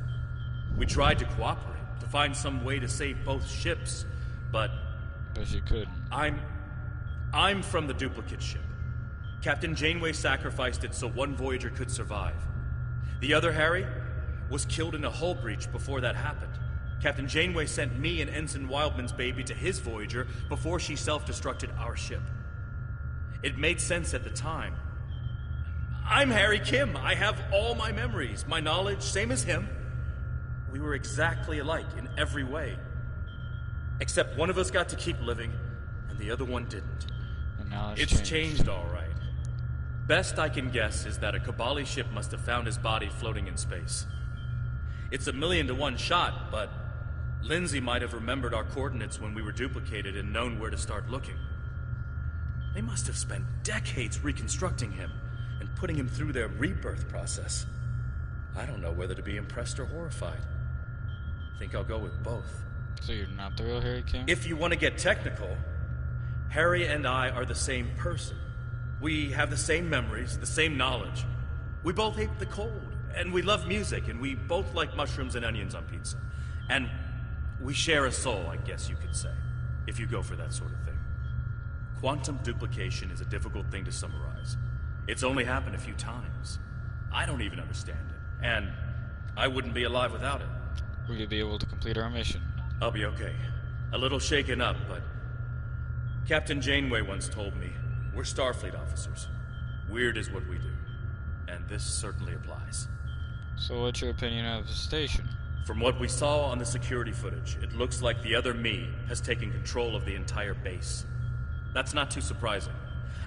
We tried to cooperate, to find some way to save both ships, but you couldn't. I'm from the duplicate ship. Captain Janeway sacrificed it so one Voyager could survive. The other, Harry, was killed in a hull breach before that happened. Captain Janeway sent me and Ensign Wildman's baby to his Voyager before she self-destructed our ship. It made sense at the time. I'm Harry Kim. I have all my memories, my knowledge, same as him. We were exactly alike in every way. Except one of us got to keep living, and the other one didn't. And now it's changed all right. Best I can guess is that a Kabali ship must have found his body floating in space. It's a 1,000,000 to 1 shot, but Lindsay might have remembered our coordinates when we were duplicated and known where to start looking. They must have spent decades reconstructing him and putting him through their rebirth process. I don't know whether to be impressed or horrified. I think I'll go with both. So you're not the real Harry Kim? If you want to get technical, Harry and I are the same person. We have the same memories, the same knowledge. We both hate the cold, and we love music, and we both like mushrooms and onions on pizza. And we share a soul, I guess you could say, if you go for that sort of thing. Quantum duplication is a difficult thing to summarize. It's only happened a few times. I don't even understand it, and I wouldn't be alive without it. Will you be able to complete our mission? I'll be okay. A little shaken up, but Captain Janeway once told me, we're Starfleet officers. Weird is what we do. And this certainly applies. So what's your opinion of the station? From what we saw on the security footage, it looks like the other me has taken control of the entire base. That's not too surprising.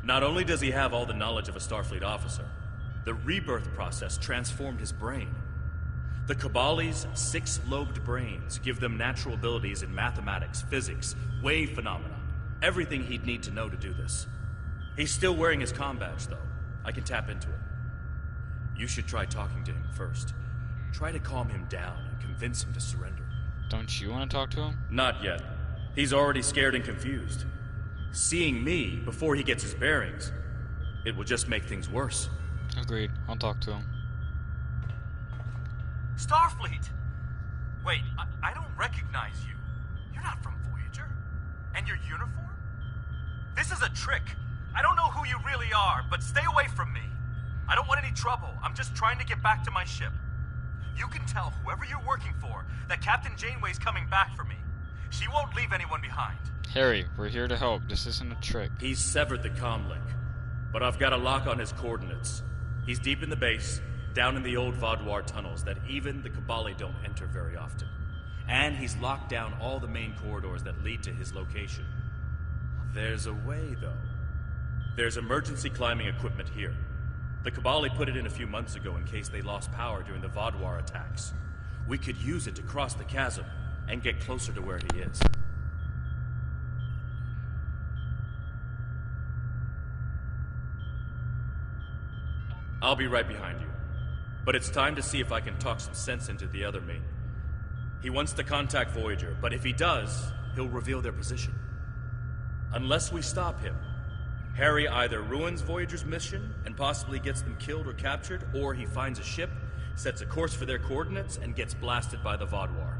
Not only does he have all the knowledge of a Starfleet officer, the rebirth process transformed his brain. The Kabali's 6-lobed brains give them natural abilities in mathematics, physics, wave phenomena, everything he'd need to know to do this. He's still wearing his comm badge, though. I can tap into it. You should try talking to him first. Try to calm him down and convince him to surrender. Don't you want to talk to him? Not yet. He's already scared and confused. Seeing me before he gets his bearings, it will just make things worse. Agreed. I'll talk to him. Starfleet! Wait, I don't recognize you. You're not from Voyager. And your uniform? This is a trick. I don't know who you really are, but stay away from me. I don't want any trouble. I'm just trying to get back to my ship. You can tell whoever you're working for that Captain Janeway's coming back for me. She won't leave anyone behind. Harry, we're here to help. This isn't a trick. He's severed the comm link, but I've got a lock on his coordinates. He's deep in the base, down in the old Vaadwaur tunnels that even the Kabali don't enter very often. And he's locked down all the main corridors that lead to his location. There's a way, though. There's emergency climbing equipment here. The Kabali put it in a few months ago in case they lost power during the Vaadwaur attacks. We could use it to cross the chasm and get closer to where he is. I'll be right behind you. But it's time to see if I can talk some sense into the other me. He wants to contact Voyager, but if he does, he'll reveal their position. Unless we stop him, Harry either ruins Voyager's mission and possibly gets them killed or captured, or he finds a ship, sets a course for their coordinates, and gets blasted by the Vaadwaur.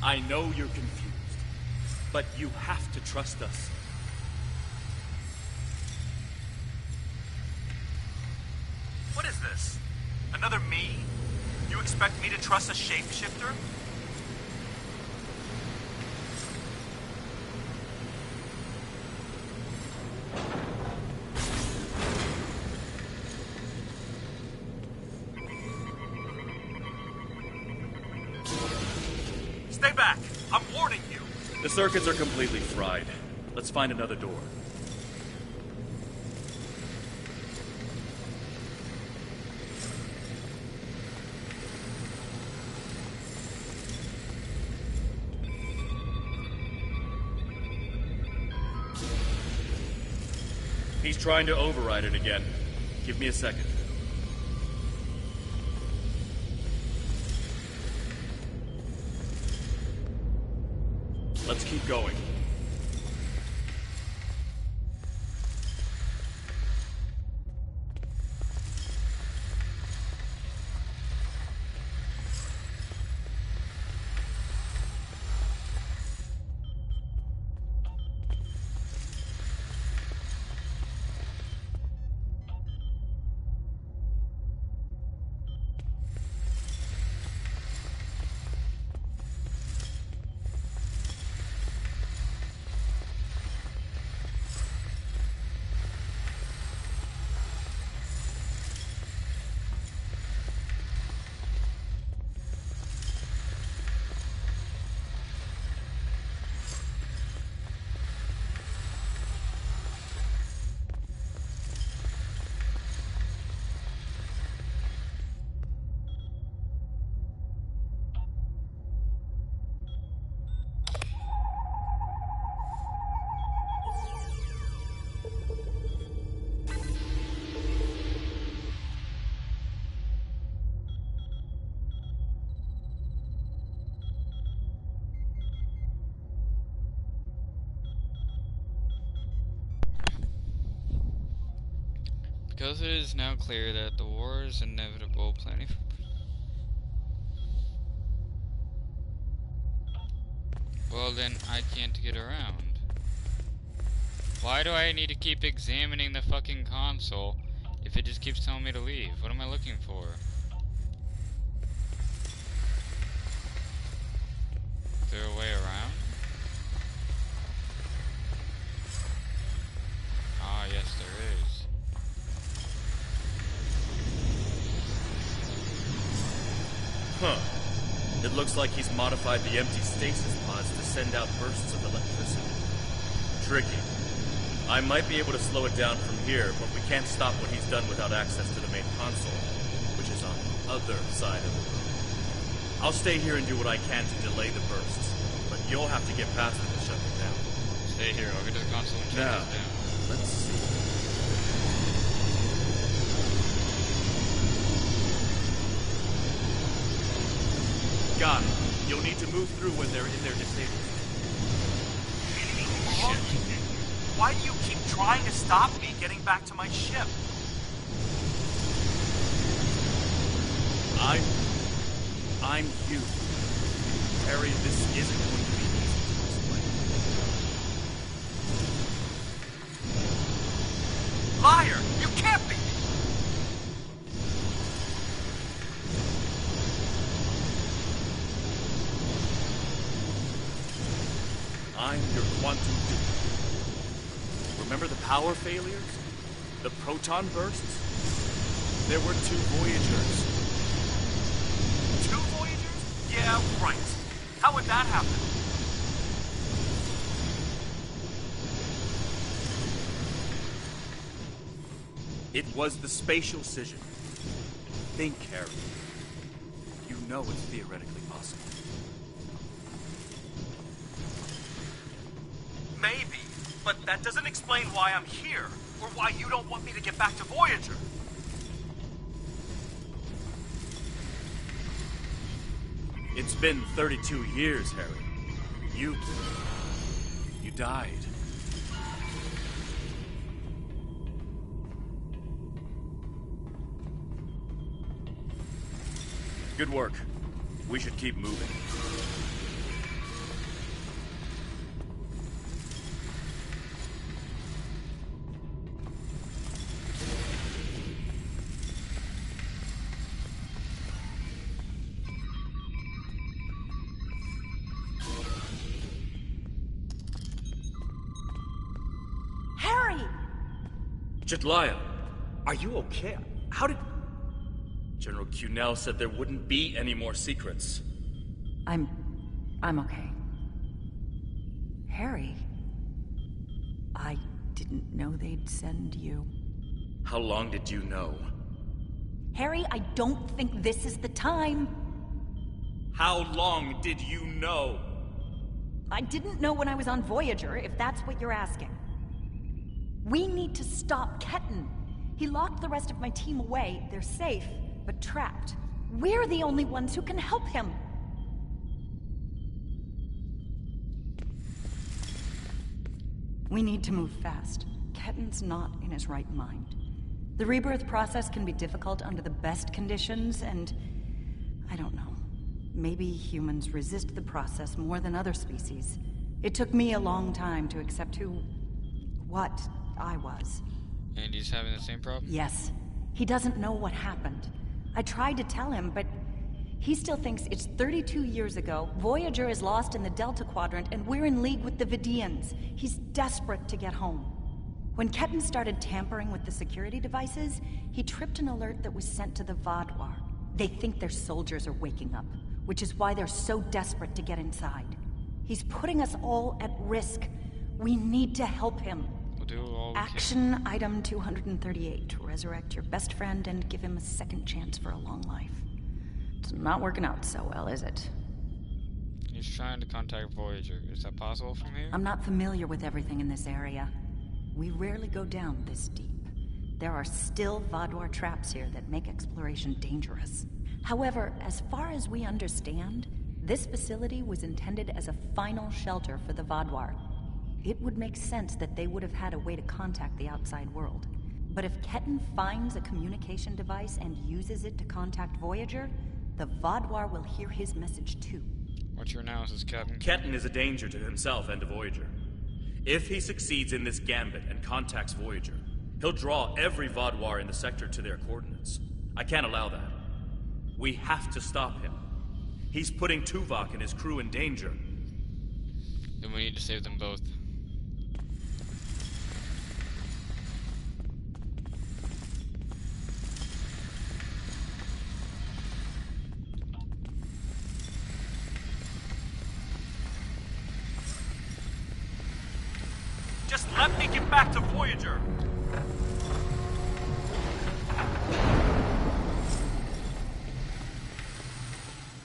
I know you're confused, but you have to trust us. What is this? Another me? You expect me to trust a shapeshifter? Stay back! I'm warning you! The circuits are completely fried. Let's find another door. He's trying to override it again. Give me a second. Let's keep going. Because it is now clear that the war is inevitable, planning for... Well then, I can't get around. Why do I need to keep examining the fucking console if it just keeps telling me to leave? What am I looking for? Is there a way around? Ah, yes there is. Huh. It looks like he's modified the empty stasis pods to send out bursts of electricity. Tricky. I might be able to slow it down from here, but we can't stop what he's done without access to the main console, which is on the other side of the room. I'll stay here and do what I can to delay the bursts, but you'll have to get past it to shut them down. Stay here, I'll get to the console and shut Now, this down. let's see. Got it. You'll need to move through when they're in their disabled. Shit. Why do you keep trying to stop me getting back to my ship? I'm you. Harry, this isn't going to be easy to explain. Liar! You can't be! I'm your quantum dupe. Remember the power failures? The proton bursts? There were 2 Voyagers. 2 Voyagers? Yeah, right. How would that happen? It was the spatial scission. Think, Harry. You know it's theoretically possible. Maybe, but that doesn't explain why I'm here, or why you don't want me to get back to Voyager. It's been 32 years, Harry. You died. Good work. We should keep moving. Jedliah, are you okay? How did... General Cunell said there wouldn't be any more secrets. I'm okay. Harry, I didn't know they'd send you. How long did you know? Harry, I don't think this is the time. How long did you know? I didn't know when I was on Voyager, if that's what you're asking. We need to stop Ketan. He locked the rest of my team away. They're safe, but trapped. We're the only ones who can help him. We need to move fast. Ketan's not in his right mind. The rebirth process can be difficult under the best conditions, and... I don't know. Maybe humans resist the process more than other species. It took me a long time to accept what I was. And he's having the same problem? Yes. He doesn't know what happened. I tried to tell him, but he still thinks it's 32 years ago, Voyager is lost in the Delta Quadrant, and we're in league with the Vidians. He's desperate to get home. When Ketan started tampering with the security devices, he tripped an alert that was sent to the Vaadwaur. They think their soldiers are waking up, which is why they're so desperate to get inside. He's putting us all at risk. We need to help him. Action item 238. Resurrect your best friend and give him a second chance for a long life. It's not working out so well, is it? He's trying to contact Voyager. Is that possible from here? I'm not familiar with everything in this area. We rarely go down this deep. There are still Vaadwaur traps here that make exploration dangerous. However, as far as we understand, this facility was intended as a final shelter for the Vaadwaur. It would make sense that they would have had a way to contact the outside world. But if Ketan finds a communication device and uses it to contact Voyager, the Vaadwaur will hear his message too. What's your analysis, Captain? Ketan is a danger to himself and to Voyager. If he succeeds in this gambit and contacts Voyager, he'll draw every Vaadwaur in the sector to their coordinates. I can't allow that. We have to stop him. He's putting Tuvok and his crew in danger. Then we need to save them both. Just let me get back to Voyager!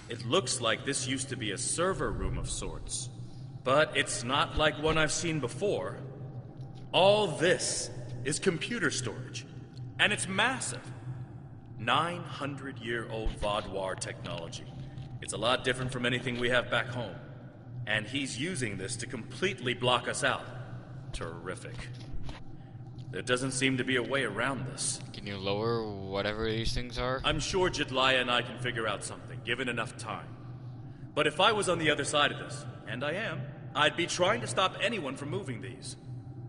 It looks like this used to be a server room of sorts. But it's not like one I've seen before. All this is computer storage. And it's massive. 900-year-old Vaadwaur technology. It's a lot different from anything we have back home. And he's using this to completely block us out. Terrific. There doesn't seem to be a way around this. Can you lower whatever these things are? I'm sure Jedliah and I can figure out something, given enough time. But if I was on the other side of this, and I am, I'd be trying to stop anyone from moving these.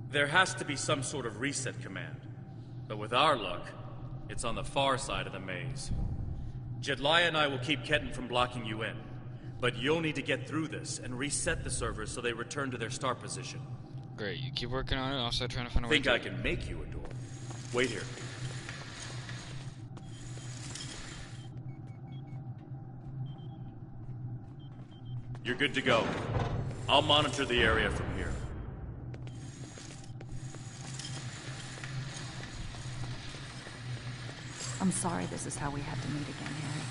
There has to be some sort of reset command. But with our luck, it's on the far side of the maze. Jedliah and I will keep Ketan from blocking you in. But you'll need to get through this and reset the servers so they return to their start position. Great, you keep working on it, I'll start trying to find a way Think I can make you a door. Wait here. You're good to go. I'll monitor the area from here. I'm sorry this is how we had to meet again, Harry.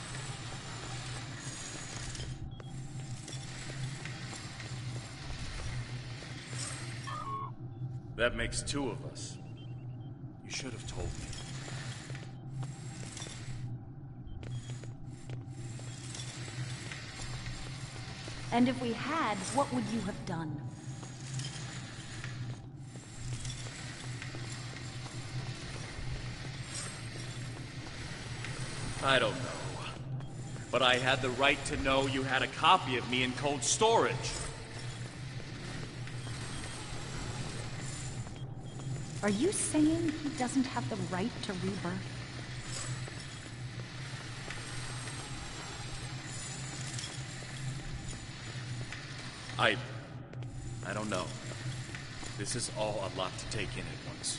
That makes 2 of us. You should have told me. And if we had, what would you have done? I don't know. But I had the right to know you had a copy of me in cold storage. Are you saying he doesn't have the right to rebirth? I don't know. This is all a lot to take in at once.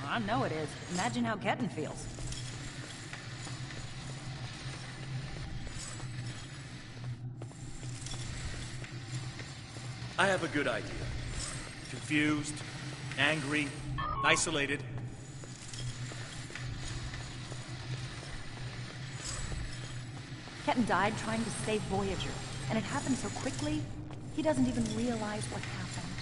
I know it is. Imagine how Ketan feels. I have a good idea. Confused, angry, isolated. Ketan died trying to save Voyager, and it happened so quickly, he doesn't even realize what happened.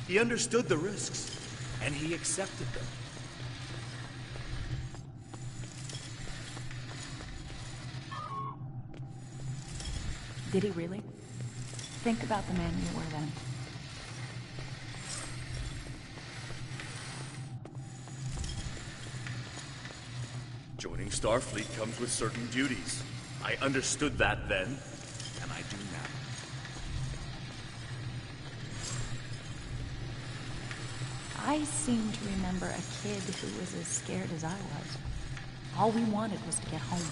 He understood the risks, and he accepted them. Did he really? Think about the man you were then. Joining Starfleet comes with certain duties. I understood that then, and I do now. I seem to remember a kid who was as scared as I was. All we wanted was to get home.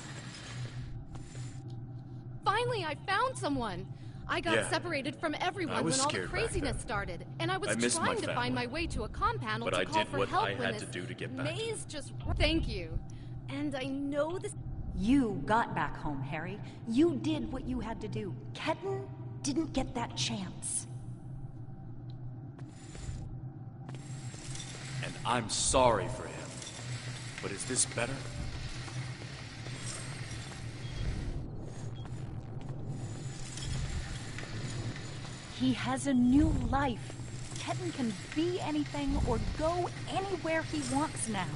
Finally, I found someone! I got Yeah. separated from everyone I was when all the scared back craziness then. started, and I was I missed my trying to family. find my way to a comm panel But to I call did for what help I when had this to do to get back. maze just... Thank you. And I know this... You got back home, Harry. You did what you had to do. Ketan didn't get that chance. And I'm sorry for him. But is this better? He has a new life. Ketan can be anything or go anywhere he wants now.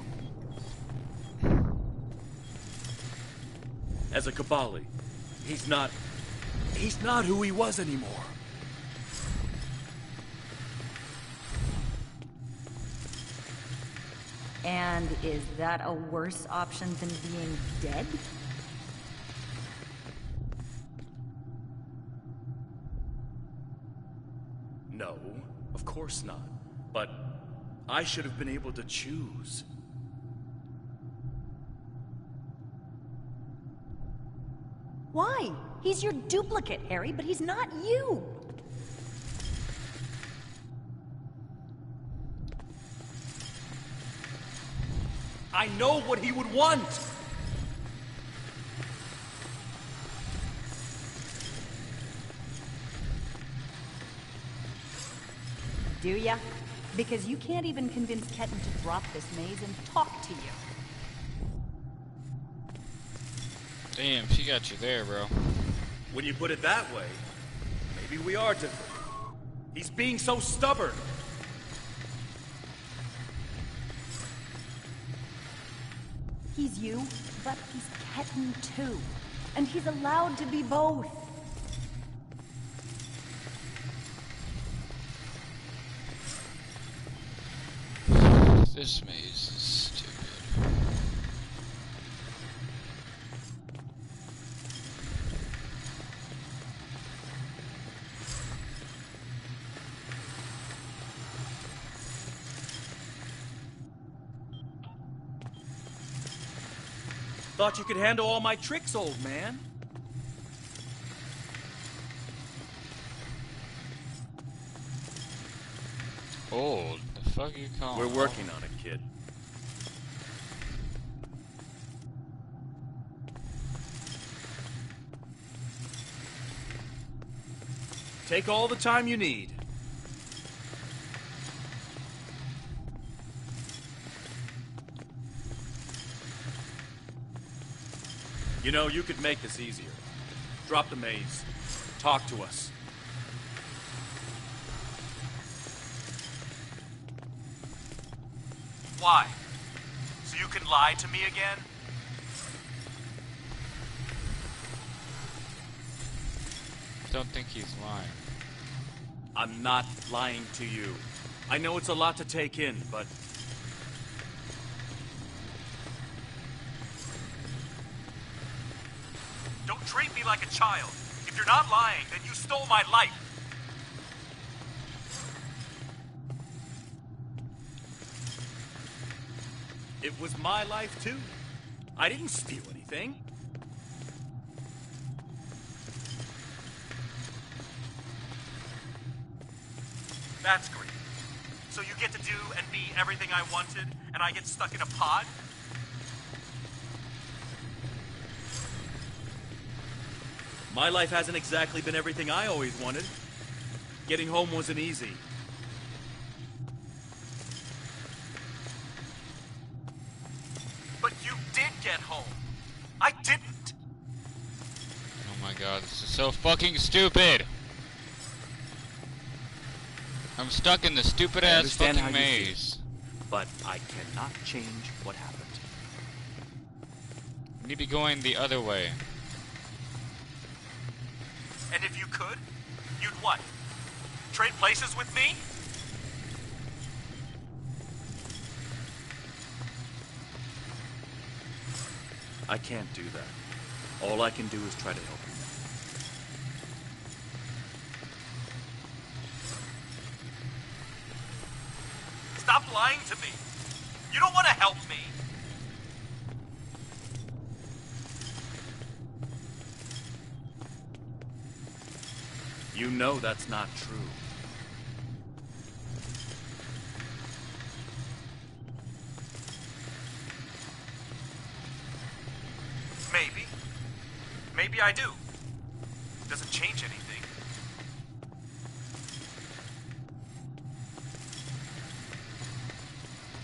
As a Kabali, he's not who he was anymore. And is that a worse option than being dead? No, of course not. But I should have been able to choose. Why? He's your duplicate, Harry, but he's not you. I know what he would want! Do ya? Because you can't even convince Ketan to drop this maze and talk to you. Damn, she got you there, bro. When you put it that way, maybe we are different. He's being so stubborn. He's you, but he's Ketan too. And he's allowed to be both. This maze is stupid. Thought you could handle all my tricks, old man. Old? The fuck you calling? We're working on it, kid. Take all the time you need. You know, you could make this easier. Drop the maze. Talk to us. Why? So you can lie to me again? Don't think he's lying. I'm not lying to you. I know it's a lot to take in, but... Don't treat me like a child. If you're not lying, then you stole my life. It was my life, too. I didn't steal anything. That's great. So you get to do and be everything I wanted, and I get stuck in a pod? My life hasn't exactly been everything I always wanted. Getting home wasn't easy. But you did get home. I didn't. Oh my god, this is so fucking stupid! I'm stuck in the stupid ass fucking maze. But I cannot change what happened. We need to be going the other way. And if you could, you'd what? Trade places with me? I can't do that. All I can do is try to help you. Stop lying to me. You don't want to help me. You know that's not true. Maybe. Maybe I do. Doesn't change anything.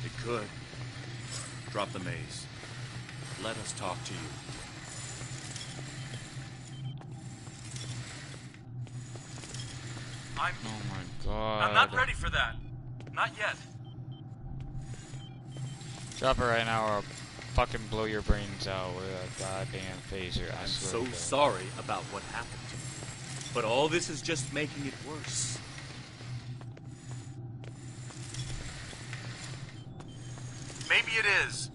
It could. Drop the maze. Let us talk to you. Oh my god. I'm not ready for that. Not yet. Drop it right now or I'll fucking blow your brains out with a goddamn phaser. I I'm swear so to God. sorry about what happened to me. But all this is just making it worse. Maybe it is.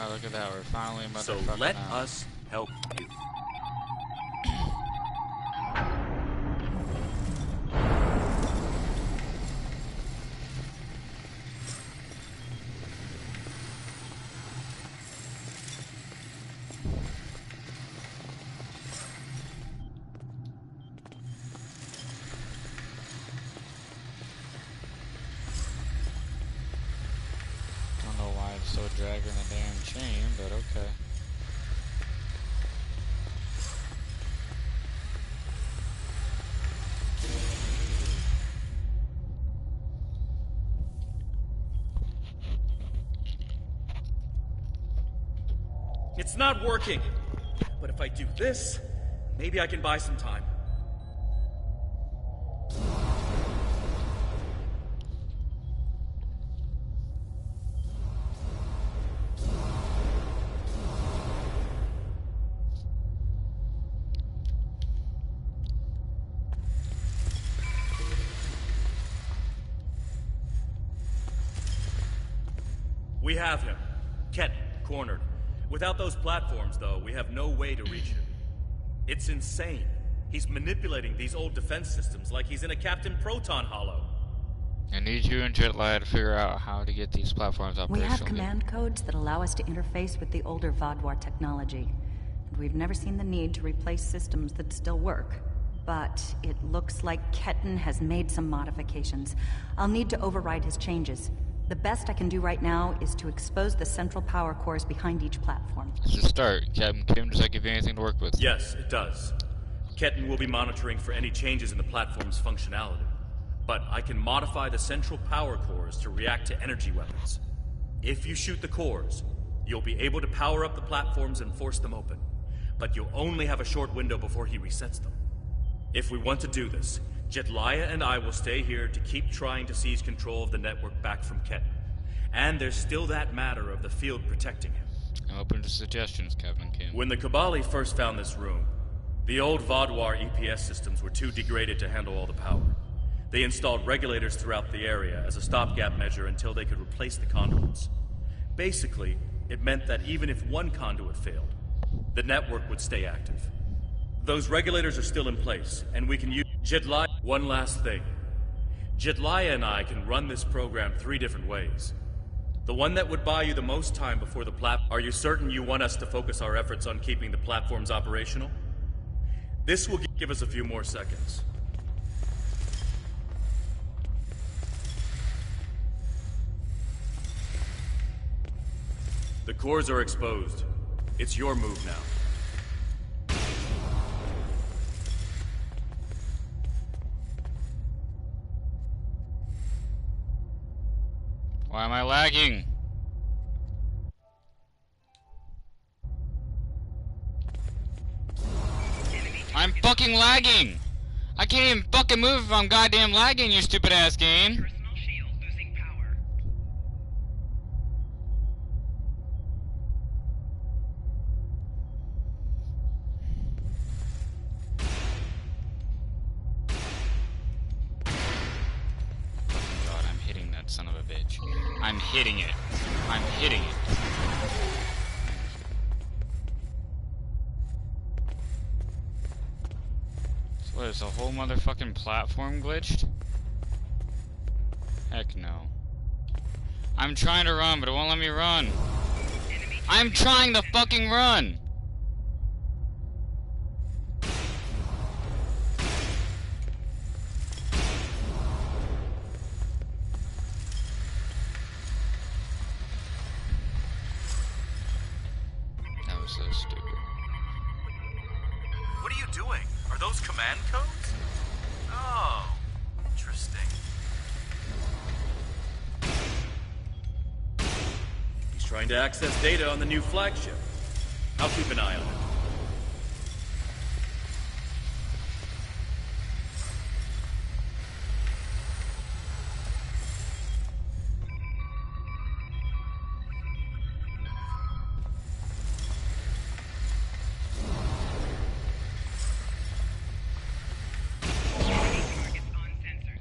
Oh, look at that. We're finally So motherfucking let out. us help you. Don't know why it's so dragging the damn chain, but okay. It's not working. But if I do this, maybe I can buy some time. We have him. Ket, cornered. Without those platforms, though, we have no way to reach him. It's insane. He's manipulating these old defense systems like he's in a Captain Proton Hollow. I need you and Jetlad to figure out how to get these platforms We operational. have command codes that allow us to interface with the older Vadwar technology. And we've never seen the need to replace systems that still work. But it looks like Ketten has made some modifications. I'll need to override his changes. The best I can do right now is to expose the central power cores behind each platform. It's a start. Captain Kim, does that give you anything to work with? Yes, it does. Ketten will be monitoring for any changes in the platform's functionality. but I can modify the central power cores to react to energy weapons. If you shoot the cores, you'll be able to power up the platforms and force them open, but you'll only have a short window before he resets them. If we want to do this, Jedliah and I will stay here to keep trying to seize control of the network back from Ketan. And there's still that matter of the field protecting him. I'm open to suggestions, Captain Kim. When the Kabali first found this room, the old Vodwar EPS systems were too degraded to handle all the power. They installed regulators throughout the area as a stopgap measure until they could replace the conduits. Basically, it meant that even if one conduit failed, the network would stay active. Those regulators are still in place, and we can use Jedliah. One last thing. Jedliah and I can run this program 3 different ways. The one that would buy you the most time before the Are you certain you want us to focus our efforts on keeping the platforms operational? This will give us a few more seconds. The cores are exposed. It's your move now. Why am I lagging? I'm fucking lagging! I can't even fucking move if I'm goddamn lagging, you stupid ass game! Son of a bitch. I'm hitting it. I'm hitting it. So what, is the whole motherfucking platform glitched? Heck no. I'm trying to run, but it won't let me run. I'm trying to fucking run! So stupid. What are you doing? Are those command codes? Oh, interesting. He's trying to access data on the new flagship. I'll keep an eye on it.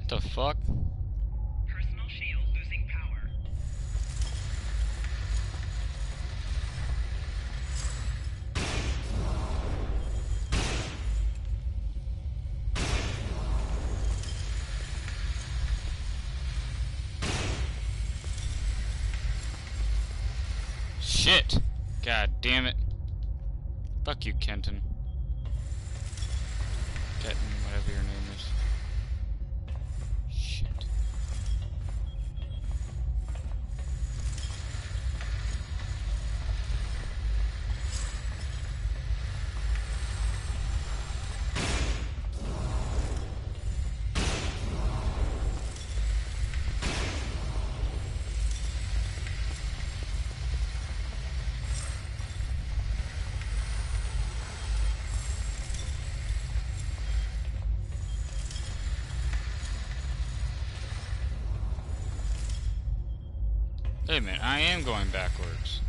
The fuck? Personal shield losing power. Shit! God damn it. Fuck you, Kenton. Kenton, whatever your name is. Wait a minute, I am going backwards.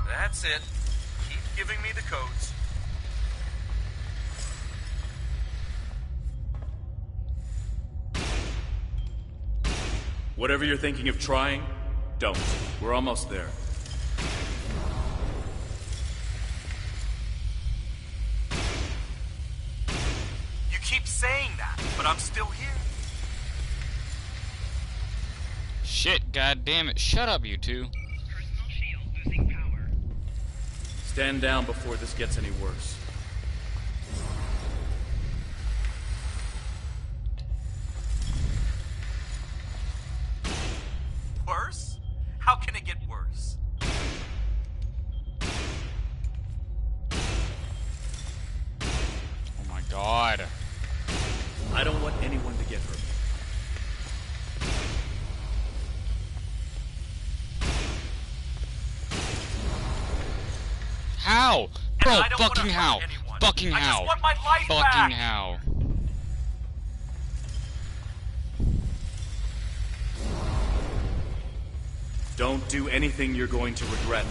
That's it. Keep giving me the codes. Whatever you're thinking of trying, don't. We're almost there. You keep saying that, but I'm still here. Shit, god damn it. Shut up, you two. Personal shield losing power. Stand down before this gets any worse. Worse? How can it get worse? Oh my god. I don't want anyone to get hurt. How? Bro, fucking how? Fucking I how? just want my life Fucking back. how? Don't do anything you're going to regret.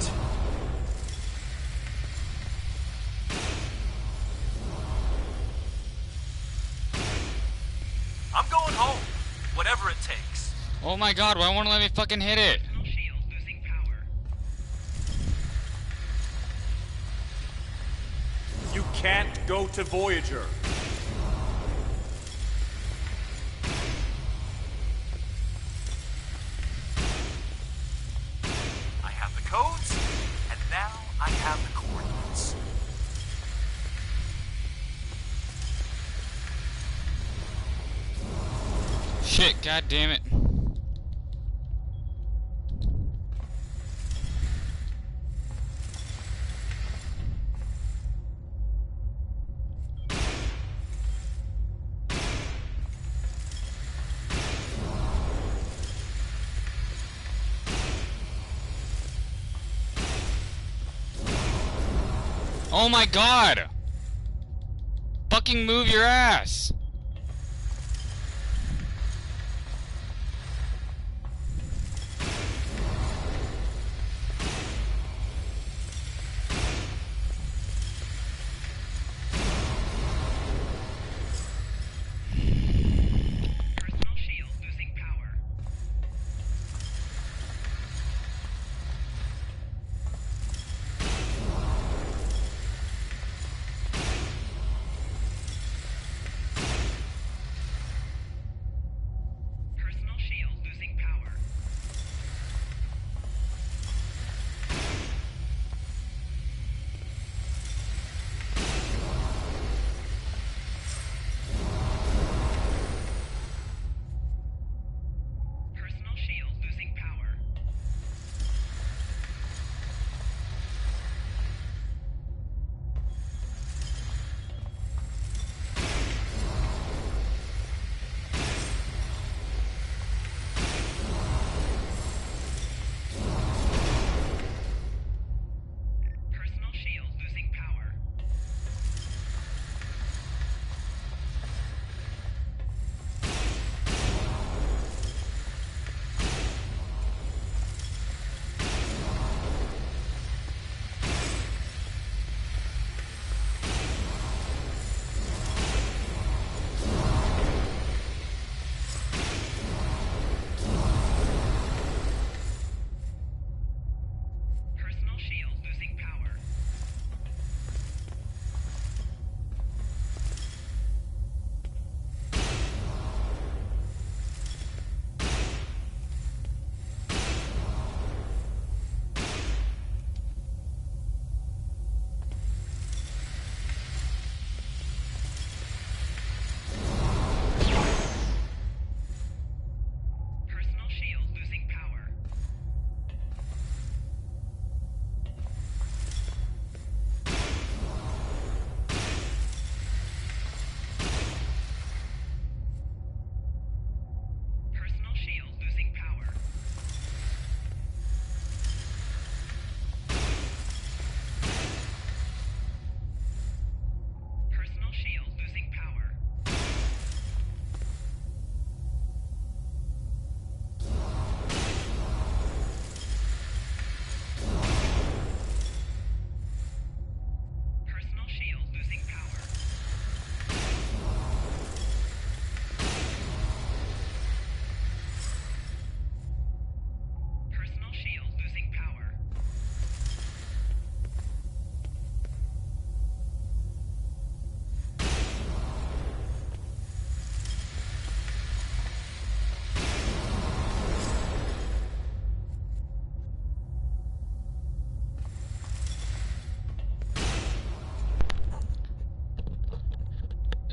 I'm going home. Whatever it takes. Oh my god, why won't it let me fucking hit it? You can't go to Voyager. I have the codes, and now I have the coordinates. Shit, god damn it. Oh my god! Fucking move your ass!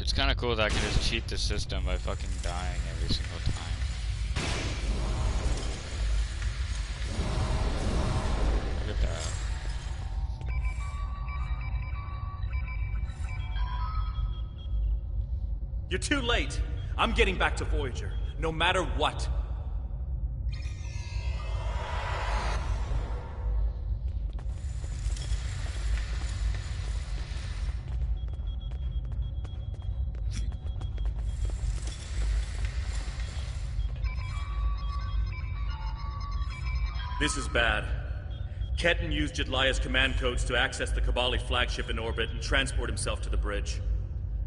It's kind of cool that I can just cheat the system by fucking dying every single time. Look at that. You're too late. I'm getting back to Voyager, no matter what. This is bad. Ketan used Jedlia's command codes to access the Kabali flagship in orbit and transport himself to the bridge.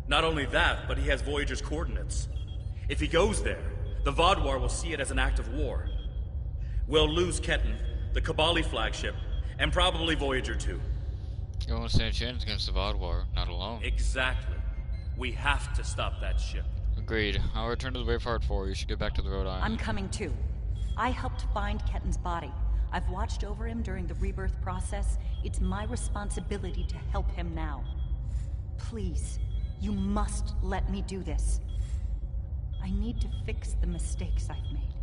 Not only that, but he has Voyager's coordinates. If he goes there, the Vaadwaur will see it as an act of war. We'll lose Ketan, the Kabali flagship, and probably Voyager too. You won't stand a chance against the Vaadwaur, not alone. Exactly. We have to stop that ship. Agreed. I'll return to the Braveheart 4. You should get back to the Rhode Island. I'm coming too. I helped find Ketan's body. I've watched over him during the rebirth process. It's my responsibility to help him now. Please, you must let me do this. I need to fix the mistakes I've made.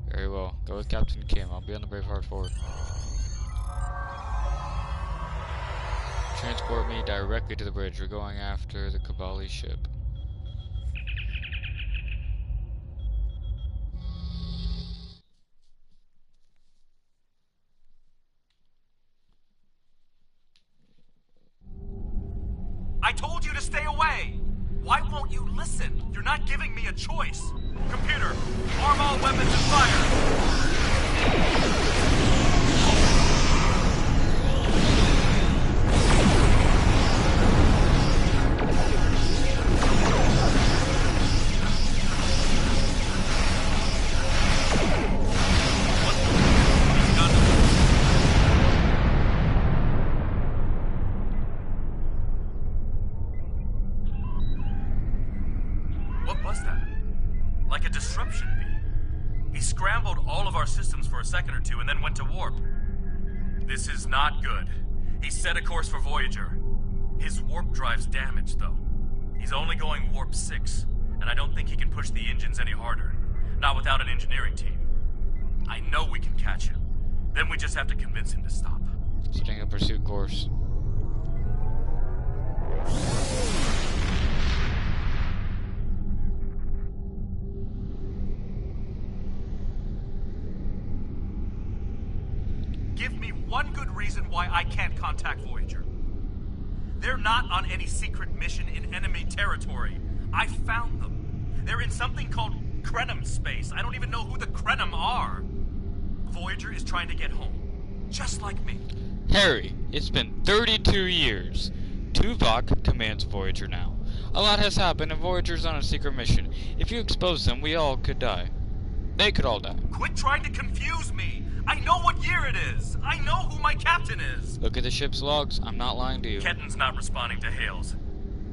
Very well. Go with Captain Kim. I'll be on the Braveheart 4. Transport me directly to the bridge. We're going after the Kabali ship. I told you to stay away! Why won't you listen? You're not giving me a choice. Computer, arm all weapons and fire! What was that? Like a disruption beam. He scrambled all of our systems for a second or two and then went to warp. This is not good. He set a course for Voyager. His warp drive's damaged, though. He's only going warp 6, and I don't think he can push the engines any harder. Not without an engineering team. I know we can catch him. Then we just have to convince him to stop. Setting a pursuit course. Give me one good reason why I can't contact Voyager. They're not on any secret mission in enemy territory. I found them. They're in something called Krenim space. I don't even know who the Krenim are. Voyager is trying to get home. Just like me. Harry, it's been 32 years. Tuvok commands Voyager now. A lot has happened and Voyager's on a secret mission. If you expose them, we all could die. They could all die. Quit trying to confuse me! I know what year it is! I know who my captain is! Look at the ship's logs. I'm not lying to you. Ketan's not responding to hails.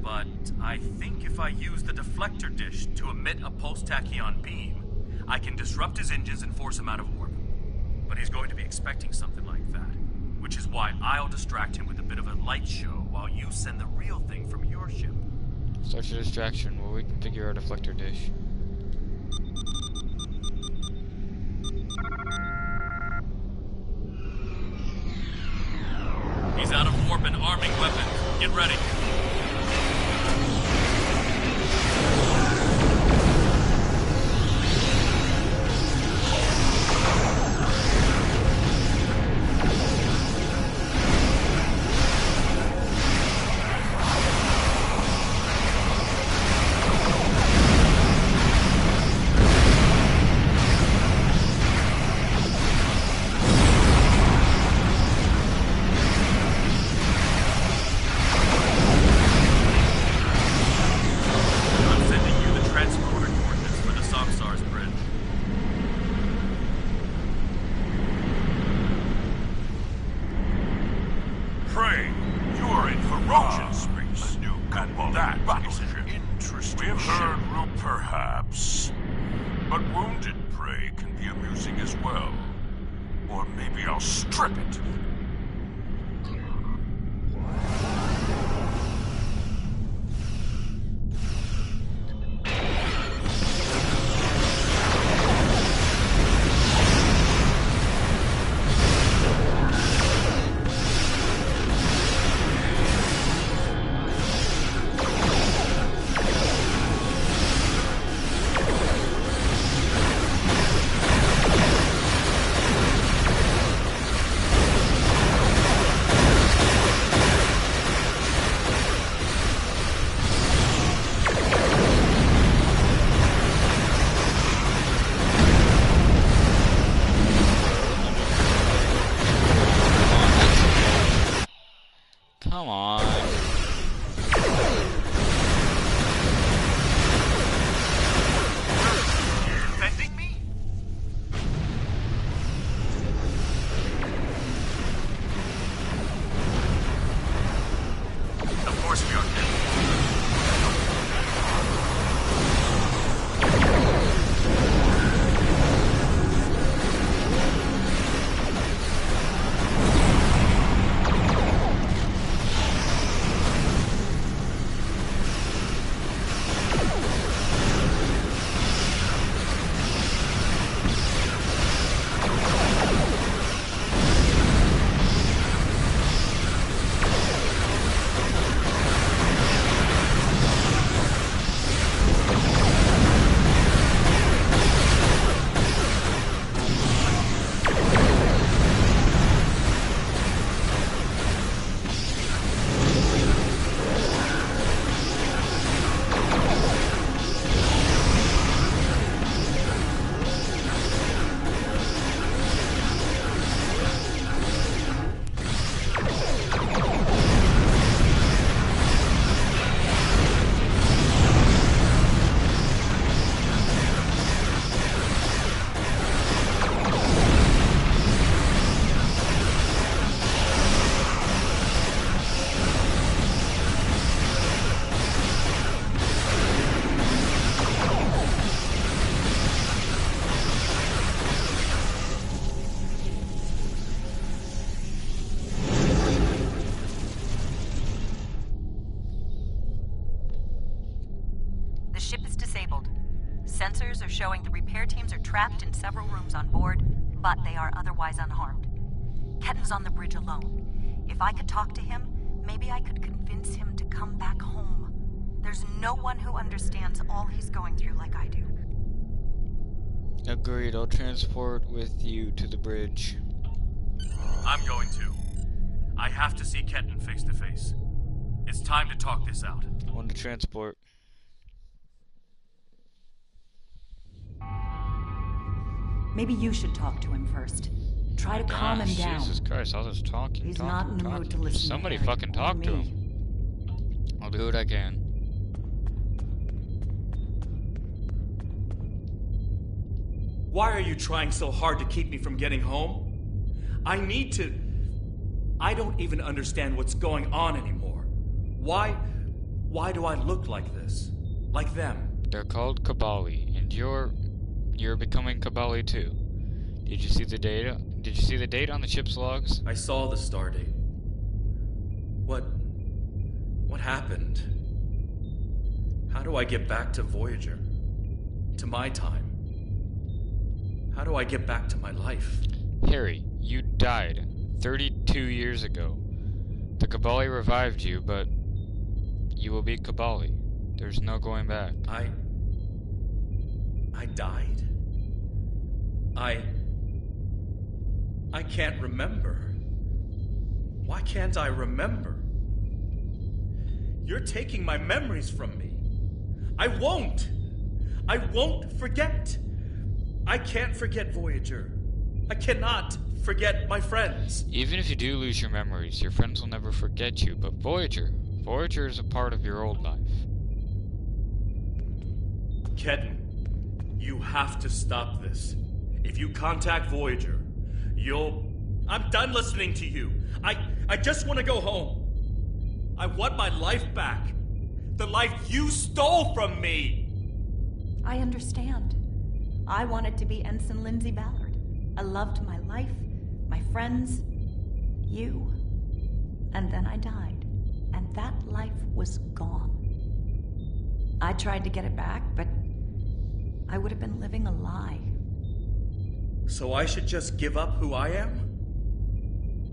But I think if I use the deflector dish to emit a pulse-tachyon beam, I can disrupt his engines and force him out of warp. But he's going to be expecting something like that. Which is why I'll distract him with a bit of a light show while you send the real thing from your ship. Such a distraction. We'll reconfigure our deflector dish. He's out of warp and arming weapons. Get ready. Sensors are showing the repair teams are trapped in several rooms on board, but they are otherwise unharmed. Ketten's on the bridge alone. If I could talk to him, maybe I could convince him to come back home. There's no one who understands all he's going through like I do. Agreed, I'll transport with you to the bridge. I'm going to. I have to see Ketten face to face. It's time to talk this out. On to transport. Maybe you should talk to him first. Try to calm him down. Jesus Christ, I'll just talking. He's not in the mood to listen. Somebody to Harry fucking talk to him. I'll do what I can. Why are you trying so hard to keep me from getting home? I need to... I don't even understand what's going on anymore. Why do I look like this? Like them? They're called Kabali, and you're becoming Kabali too. Did you see the data? Did you see the date on the ship's logs? I saw the star date. What happened? How do I get back to Voyager? To my time? How do I get back to my life? Harry, you died 32 years ago. The Kabali revived you, but you will be Kabali. There's no going back. I died? I can't remember. Why can't I remember? You're taking my memories from me. I won't forget. I can't forget Voyager. I cannot forget my friends. Even if you do lose your memories, your friends will never forget you, but Voyager is a part of your old life. Ketten, you have to stop this. If you contact Voyager, I'm done listening to you. I just want to go home. I want my life back. The life you stole from me. I understand. I wanted to be Ensign Lindsay Ballard. I loved my life, my friends, you. And then I died. And that life was gone. I tried to get it back, but I would have been living a lie. So I should just give up who I am?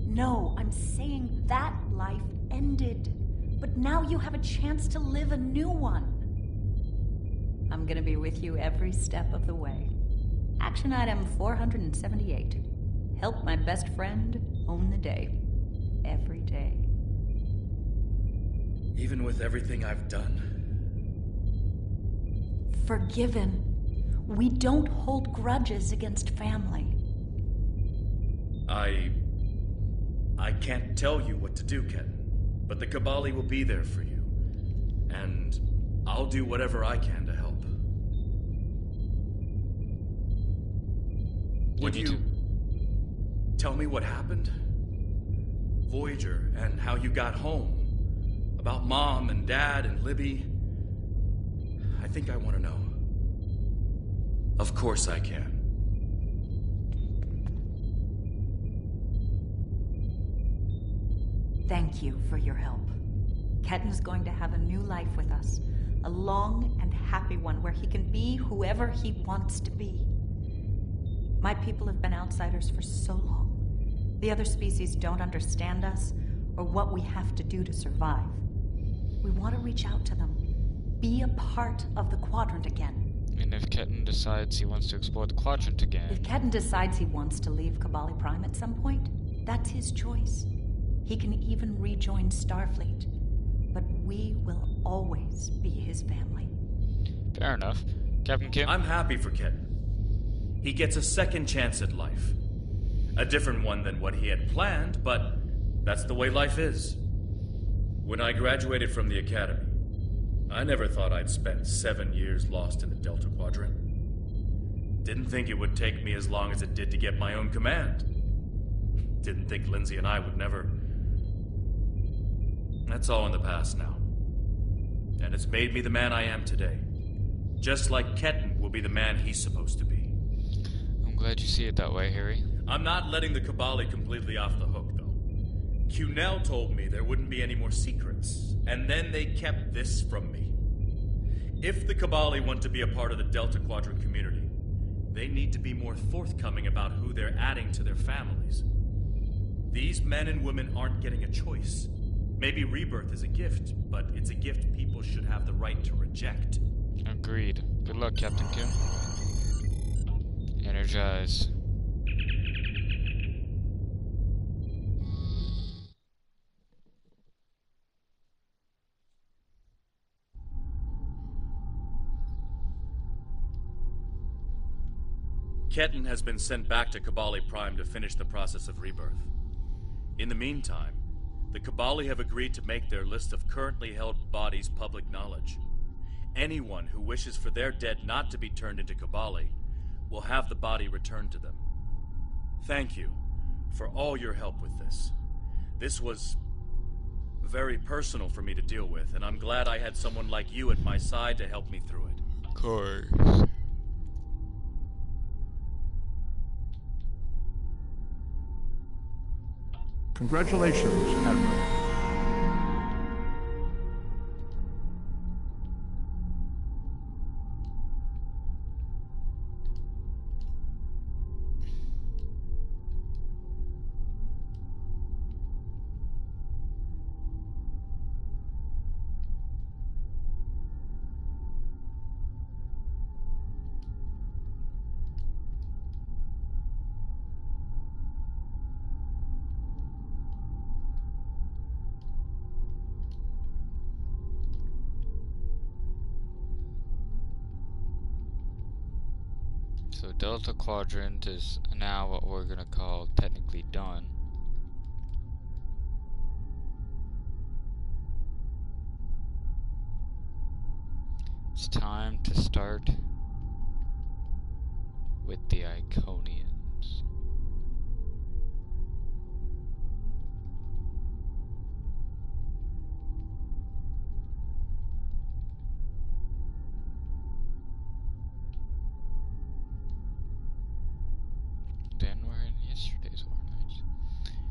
No, I'm saying that life ended. But now you have a chance to live a new one. I'm gonna be with you every step of the way. Action item 478. Help my best friend own the day. Every day. Even with everything I've done. Forgiven. We don't hold grudges against family. I can't tell you what to do, Ken. But the Kabali will be there for you. And I'll do whatever I can to help. Would you tell me what happened? Voyager, and how you got home. About Mom and Dad and Libby. I think I want to know. Of course I can. Thank you for your help. Ketten's going to have a new life with us. A long and happy one where he can be whoever he wants to be. My people have been outsiders for so long. The other species don't understand us or what we have to do to survive. We want to reach out to them. Be a part of the Quadrant again. And if Ketten decides he wants to explore the Quadrant again... If Ketten decides he wants to leave Kabali Prime at some point, that's his choice. He can even rejoin Starfleet. But we will always be his family. Fair enough. Captain Kim? I'm happy for Ketten. He gets a second chance at life. A different one than what he had planned, but that's the way life is. When I graduated from the Academy, I never thought I'd spend 7 years lost in the Delta Quadrant. Didn't think it would take me as long as it did to get my own command. Didn't think Lindsay and I would never... That's all in the past now. And it's made me the man I am today. Just like Ketten will be the man he's supposed to be. I'm glad you see it that way, Harry. I'm not letting the Kabali completely off the hook, though. Cunell told me there wouldn't be any more secrets, and then they kept this from me. If the Kabali want to be a part of the Delta Quadrant community, they need to be more forthcoming about who they're adding to their families. These men and women aren't getting a choice. Maybe rebirth is a gift, but it's a gift people should have the right to reject. Agreed. Good luck, Captain Kim. Energize. Ketan has been sent back to Kabali Prime to finish the process of rebirth. In the meantime, the Kabali have agreed to make their list of currently held bodies public knowledge. Anyone who wishes for their dead not to be turned into Kabali will have the body returned to them. Thank you for all your help with this. This was very personal for me to deal with, and I'm glad I had someone like you at my side to help me through it. Of course. Congratulations, Admiral. So Delta Quadrant is now what we're gonna call technically done. It's time to start with the Iconians. Then we're in yesterday's War Nights.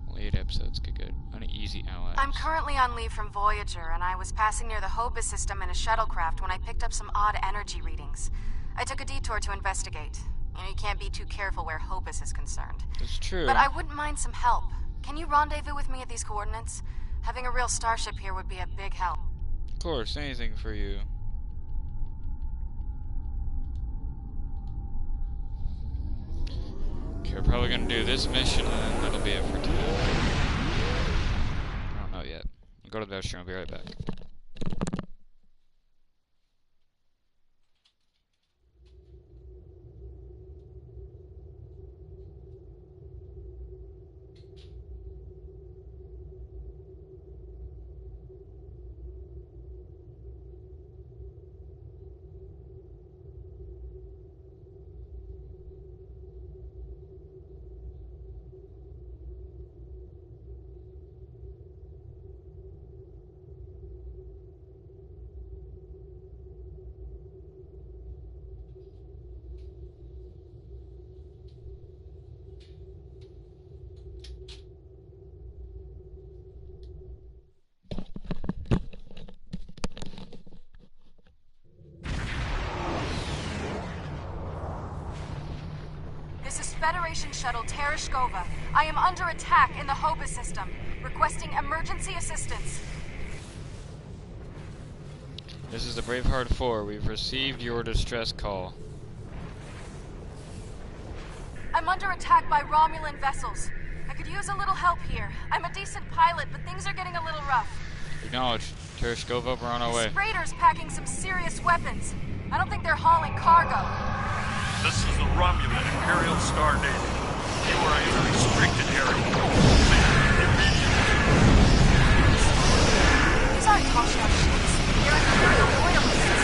Only 8 episodes could get uneasy allies. I'm currently on leave from Voyager, and I was passing near the Hobus system in a shuttlecraft when I picked up some odd energy readings. I took a detour to investigate. You can't be too careful where Hobus is concerned. It's true. But I wouldn't mind some help. Can you rendezvous with me at these coordinates? Having a real starship here would be a big help. Of course, anything for you. Okay, we're probably gonna do this mission, and then that'll be it for today. I don't know yet. I'll go to the restroom, I'll be right back. Federation shuttle Tereshkova. I am under attack in the Hobus system. Requesting emergency assistance. This is the Braveheart 4. We've received your distress call. I'm under attack by Romulan vessels. I could use a little help here. I'm a decent pilot, but things are getting a little rough. Acknowledged. Tereshkova, we're on our way. These freighters packing some serious weapons. I don't think they're hauling cargo. This is the Romulan Imperial Star Navy. You are in a restricted area. These aren't Toshka ships. They're Imperial loyalists.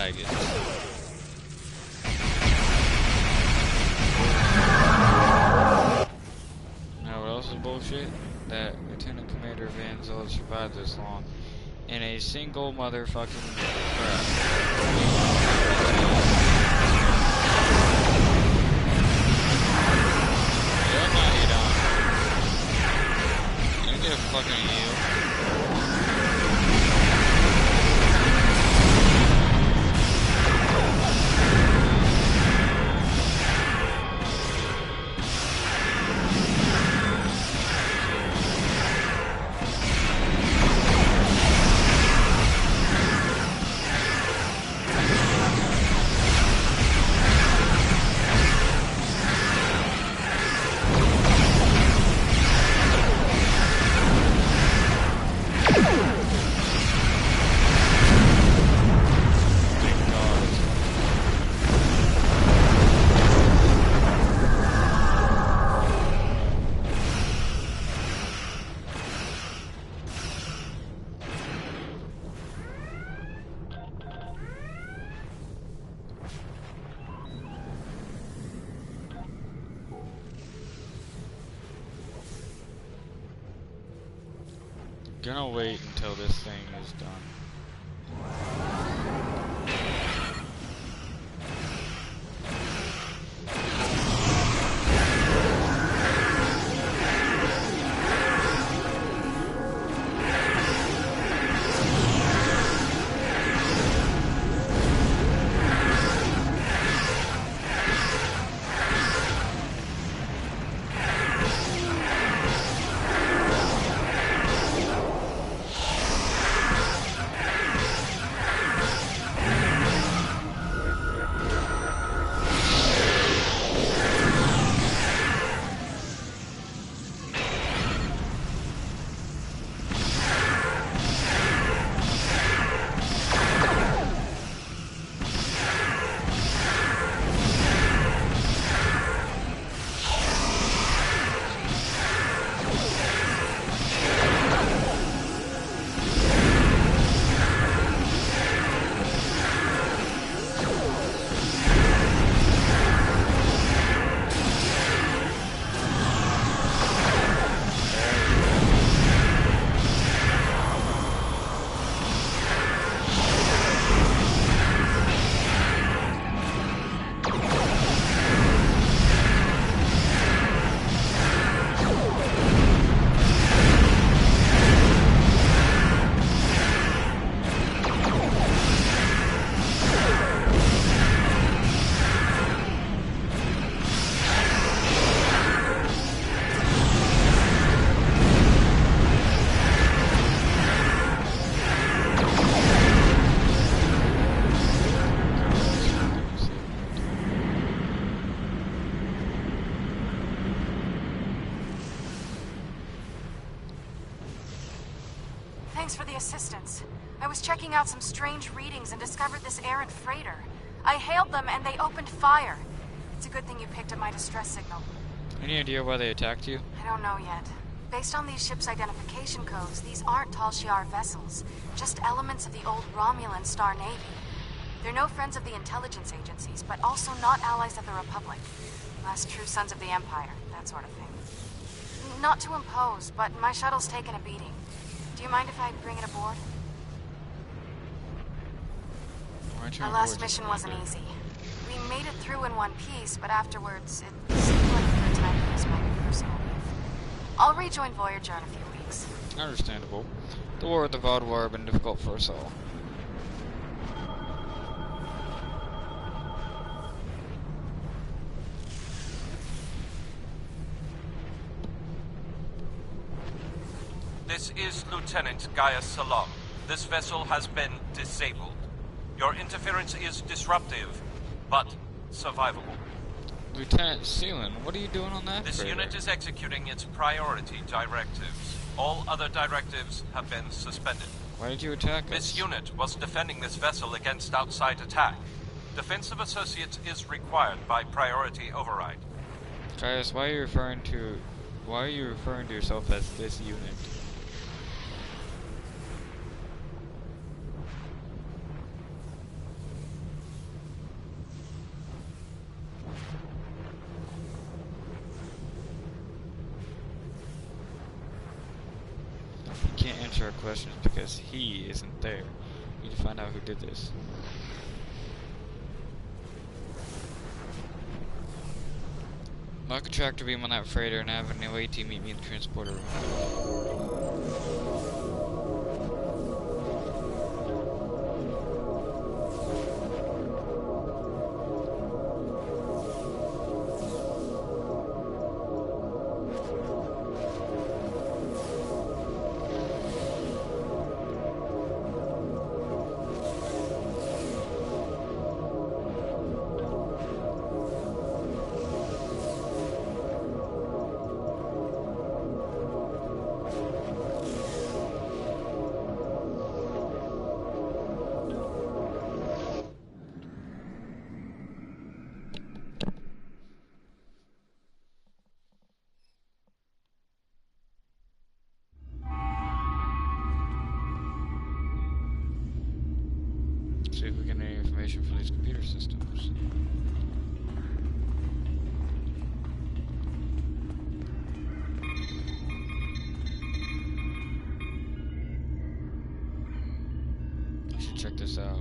baggage. Now what else is bullshit? That Lieutenant Commander Van Zilla survived this long in a single motherfucking crash. Yeah, no, you don't. You get a fucking heal. Gonna wait until this thing is done. Thanks for the assistance. I was checking out some strange readings and discovered this errant freighter. I hailed them and they opened fire. It's a good thing you picked up my distress signal. Any idea why they attacked you? I don't know yet. Based on these ships' identification codes, these aren't Tal Shiar vessels, just elements of the old Romulan Star Navy. They're no friends of the intelligence agencies, but also not allies of the Republic. Last true sons of the Empire, that sort of thing. Not to impose, but my shuttle's taken a beating. Do you mind if I bring it aboard? Our last mission wasn't easy. We made it through in one piece, but afterwards, it seemed like a good time to use my personal leave. I'll rejoin Voyager in a few weeks. Understandable. The war with the Vaadwaur have been difficult for us all. This is Lieutenant Gaius Salam. This vessel has been disabled. Your interference is disruptive, but survivable. Lieutenant Seelan, what are you doing on that This freighter? unit is executing its priority directives. All other directives have been suspended. Why did you attack us? This unit was defending this vessel against outside attack. Defense of associates is required by priority override. Gaius, why are you referring to yourself as this unit? answer our questions because he isn't there. We need to find out who did this. Mark a tractor beam on that freighter and have an AT meet me in the transporter room. See if we get any information from these computer systems. I should check this out.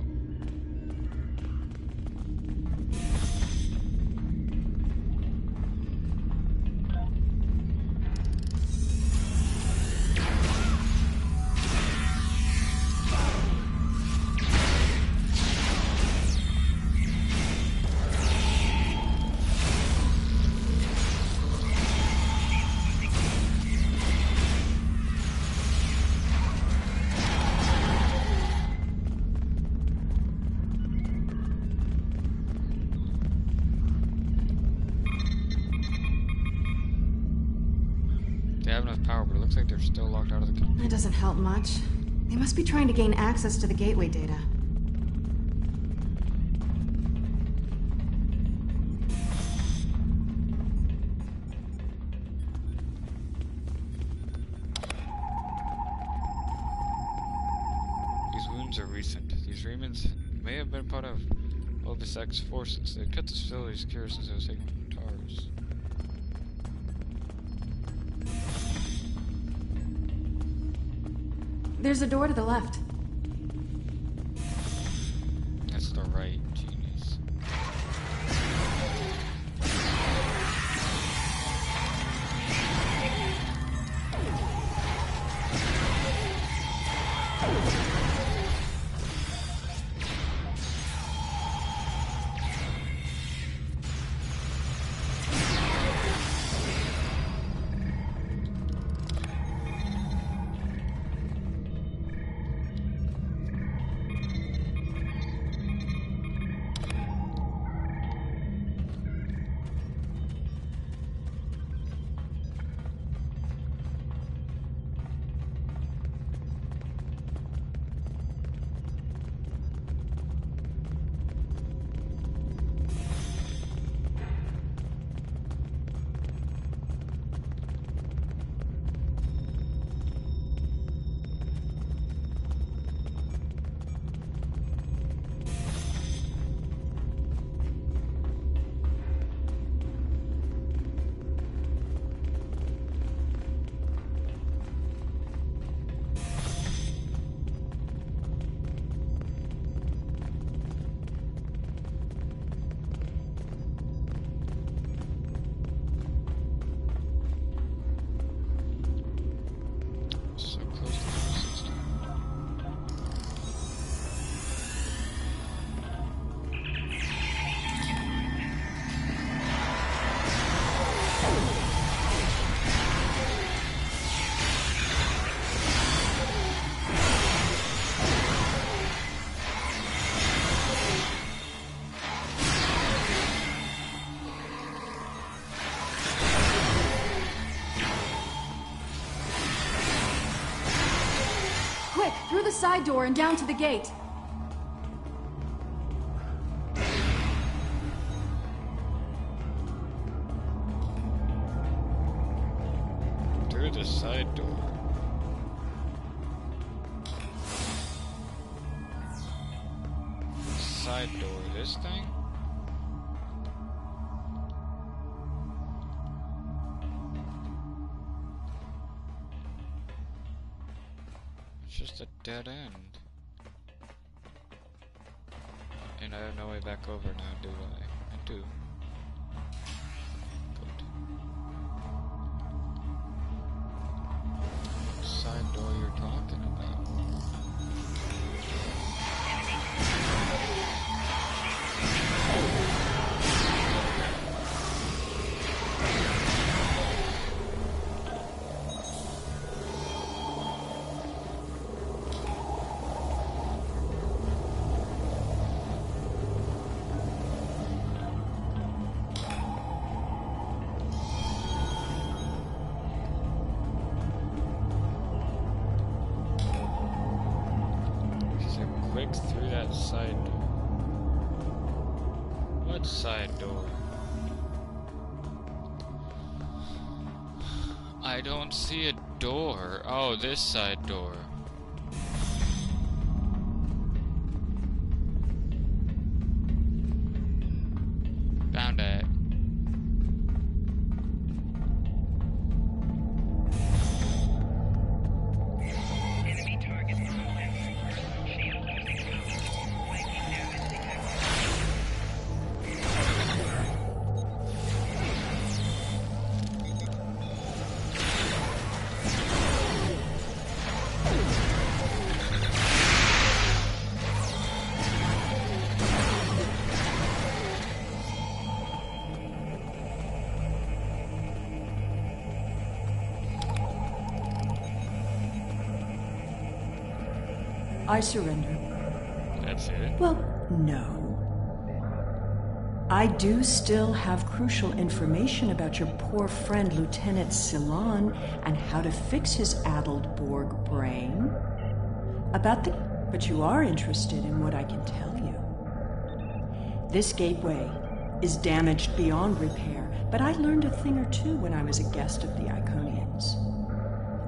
They have enough power, but it looks like they're still locked out of the company. That doesn't help much. They must be trying to gain access to the gateway data. These wounds are recent. These remnants may have been part of Obisek's forces. They cut the facility secure since it was taken from TARS. There's a door to the left. That's the right, genius. Quick, through the side door and down to the gate. Through the side door. Side door, this thing? dead end. And I have no way back over now, do I? I do. Good. Side door you're talking about? Through that side door. What side door? I don't see a door. Oh, this side door. Found it. I surrender. That's it? Well, no. I do still have crucial information about your poor friend Lieutenant Ceylon and how to fix his addled Borg brain. But you are interested in what I can tell you. This gateway is damaged beyond repair, but I learned a thing or two when I was a guest of the Iconians.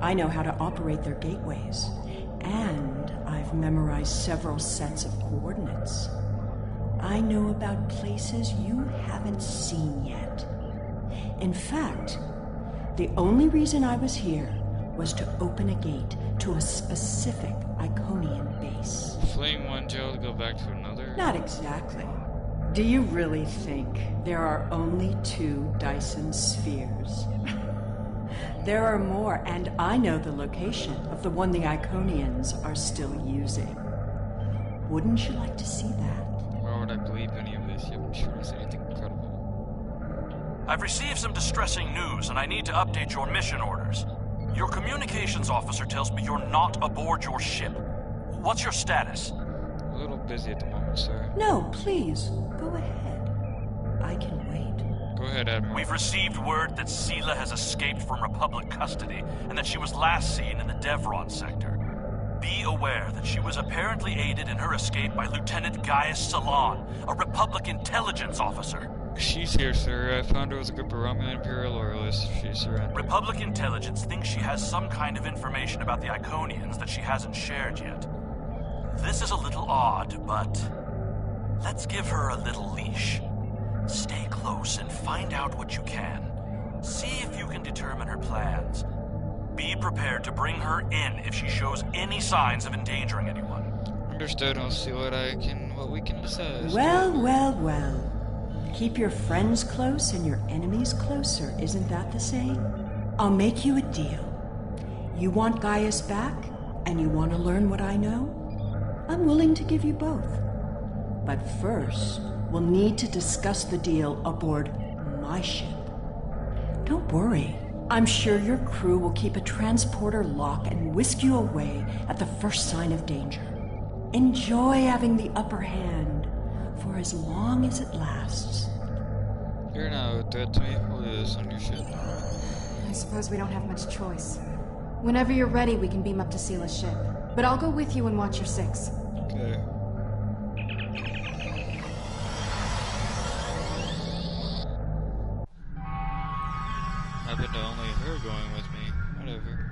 I know how to operate their gateways, and I've memorized several sets of coordinates. I know about places you haven't seen yet. In fact, the only reason I was here was to open a gate to a specific Iconian base. Fleeing one jail to go back to another? Not exactly. Do you really think there are only 2 Dyson spheres? There are more, and I know the location of the one the Iconians are still using. Wouldn't you like to see that? Why would I believe any of this? You haven't shown us anything incredible. I've received some distressing news, and I need to update your mission orders. Your communications officer tells me you're not aboard your ship. What's your status? A little busy at the moment, sir. No, please, go ahead. I can wait. Go ahead, Admiral. We've received word that Sela has escaped from Republic custody, and that she was last seen in the Devron sector. Be aware that she was apparently aided in her escape by Lieutenant Gaius Ceylon, a Republic intelligence officer. She's here, sir. I found her with a group of Romulan Imperial loyalists. She surrendered. Republic intelligence thinks she has some kind of information about the Iconians that she hasn't shared yet. This is a little odd, but let's give her a little leash. Stay close and find out what you can. See if you can determine her plans. Be prepared to bring her in if she shows any signs of endangering anyone. Understood. I'll see what we can decide. Well. Keep your friends close and your enemies closer, isn't that the saying? I'll make you a deal. You want Gaius back, and you want to learn what I know? I'm willing to give you both. But first, we'll need to discuss the deal aboard my ship. Don't worry. I'm sure your crew will keep a transporter lock and whisk you away at the first sign of danger. Enjoy having the upper hand for as long as it lasts. You're now a threat to me. We'll do this on your ship. I suppose we don't have much choice. Whenever you're ready, we can beam up to Sela's ship. But I'll go with you and watch your 6. Okay. Happen to only her going with me. Whatever.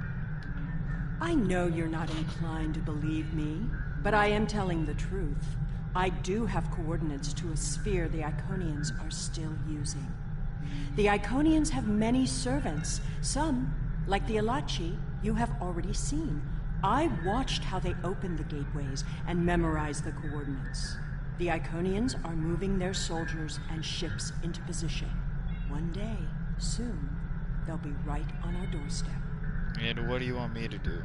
I know you're not inclined to believe me, but I am telling the truth. I do have coordinates to a sphere the Iconians are still using. The Iconians have many servants. Some, like the Alachi, you have already seen. I watched how they opened the gateways and memorized the coordinates. The Iconians are moving their soldiers and ships into position. One day, soon, they'll be right on our doorstep. And what do you want me to do?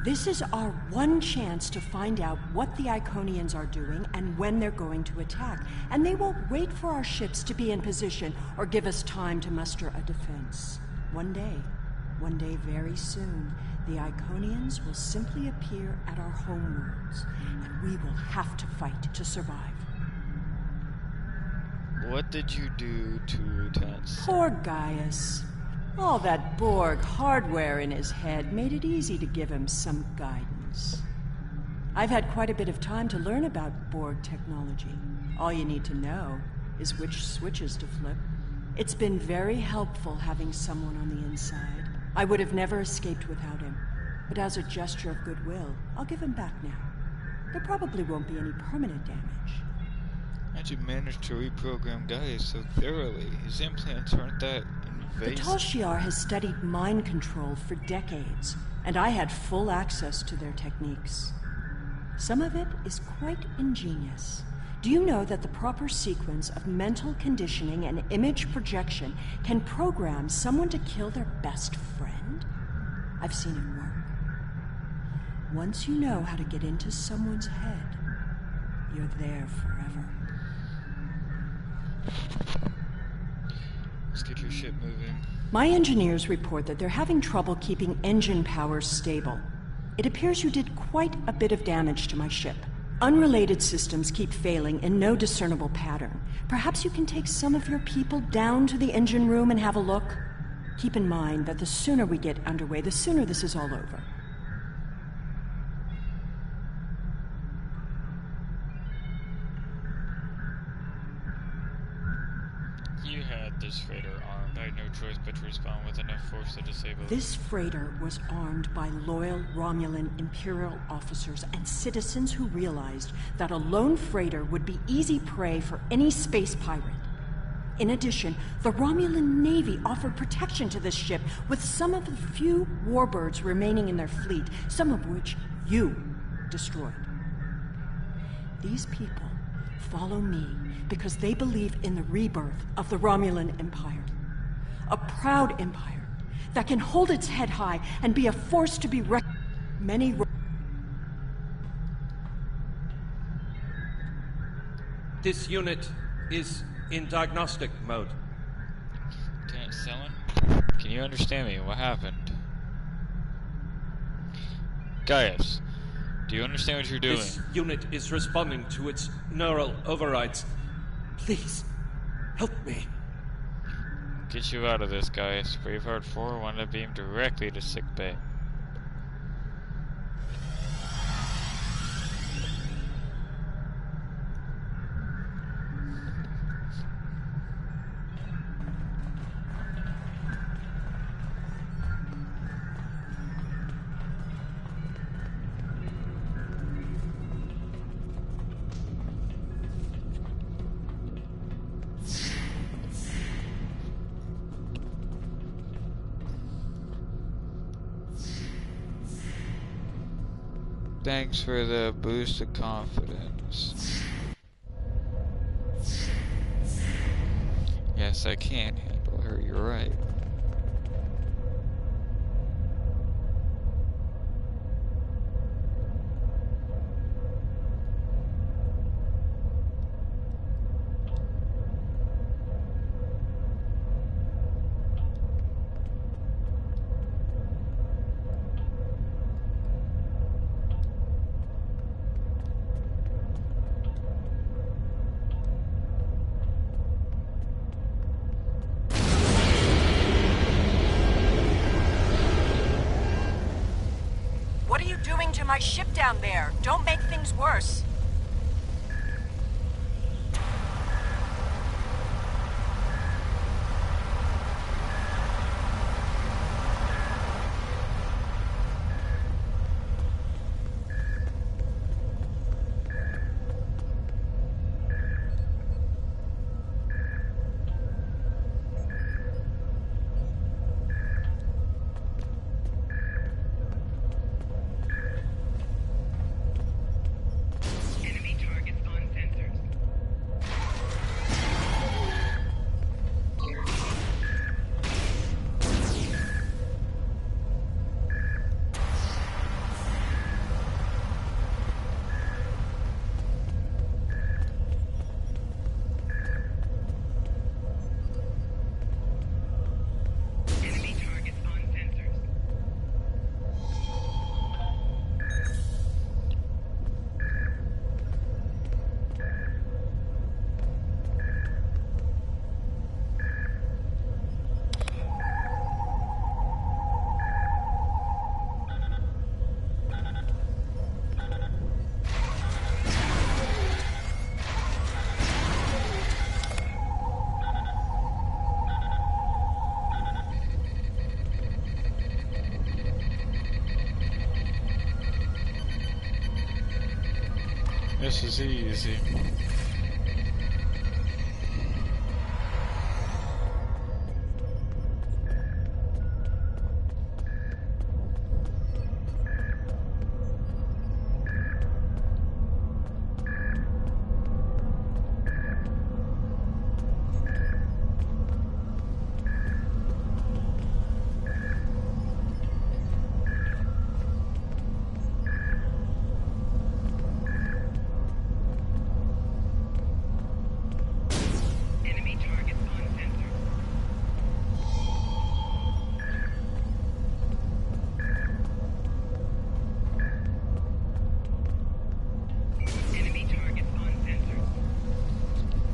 This is our one chance to find out what the Iconians are doing and when they're going to attack. And they won't wait for our ships to be in position or give us time to muster a defense. One day very soon, the Iconians will simply appear at our homeworlds, and we will have to fight to survive. What did you do to Tats? Poor Gaius. All that Borg hardware in his head made it easy to give him some guidance. I've had quite a bit of time to learn about Borg technology. All you need to know is which switches to flip. It's been very helpful having someone on the inside. I would have never escaped without him. But as a gesture of goodwill, I'll give him back now. There probably won't be any permanent damage. How'd you manage to reprogram Gaius so thoroughly? His implants aren't that invasive. The Tal Shiar has studied mind control for decades, and I had full access to their techniques. Some of it is quite ingenious. Do you know that the proper sequence of mental conditioning and image projection can program someone to kill their best friend? I've seen it work. Once you know how to get into someone's head, you're there forever. Let's get your ship moving. My engineers report that they're having trouble keeping engine power stable. It appears you did quite a bit of damage to my ship. Unrelated systems keep failing in no discernible pattern. Perhaps you can take some of your people down to the engine room and have a look? Keep in mind that the sooner we get underway, the sooner this is all over. You had this freighter armed. I had no choice but to respond with enough force to disable it. This freighter was armed by loyal Romulan Imperial officers and citizens who realized that a lone freighter would be easy prey for any space pirate. In addition, the Romulan Navy offered protection to this ship with some of the few warbirds remaining in their fleet, some of which you destroyed. These people follow me because they believe in the rebirth of the Romulan Empire. A proud empire that can hold its head high and be a force to be reckoned with. Many... This unit is in diagnostic mode. Lieutenant Sellen? Can you understand me? What happened? Gaius, do you understand what you're doing? This unit is responding to its neural overrides. Please, help me. Get you out of this, Gaius. Braveheart 4 wanted to beam directly to sickbay. Thanks for the boost of confidence. Yes, I can handle her, you're right. My ship down there. Don't make things worse. this is easy.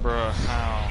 Bruh, how?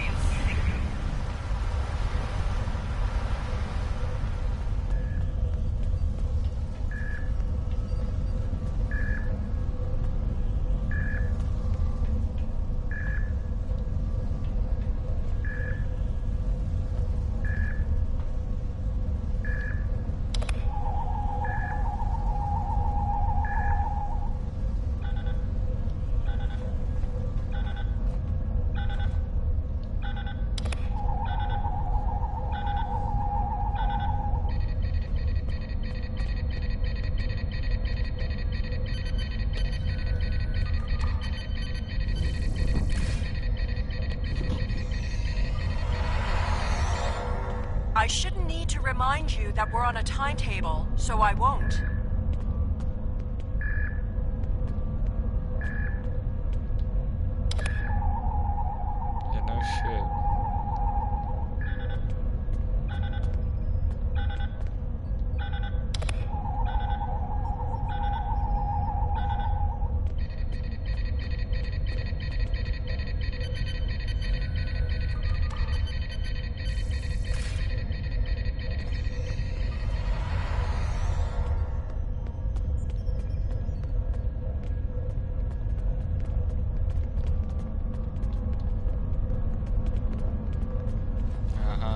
I shouldn't need to remind you that we're on a timetable, so I won't. Yeah, no shit.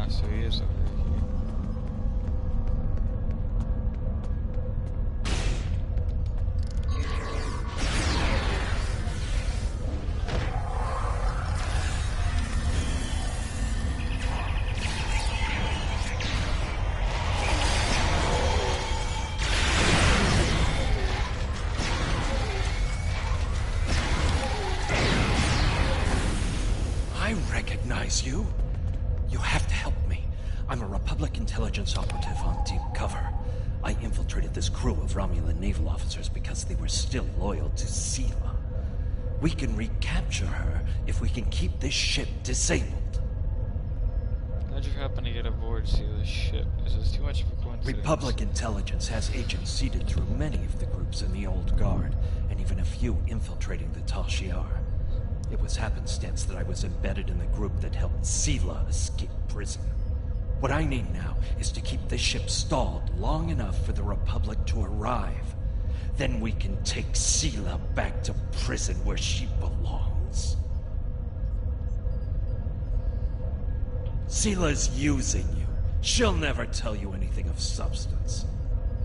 So he is over here. I recognize you. You have to help me. I'm a Republic intelligence operative on deep cover. I infiltrated this crew of Romulan naval officers because they were still loyal to Sela. We can recapture her if we can keep this ship disabled. How'd you happen to get aboard Sela's ship? Is this too much of a coincidence? Republic intelligence has agents seeded through many of the groups in the Old Guard, and even a few infiltrating the Tal Shiar. It was happenstance that I was embedded in the group that helped Sela escape prison. What I need now is to keep this ship stalled long enough for the Republic to arrive. Then we can take Sela back to prison where she belongs. Sela's using you. She'll never tell you anything of substance.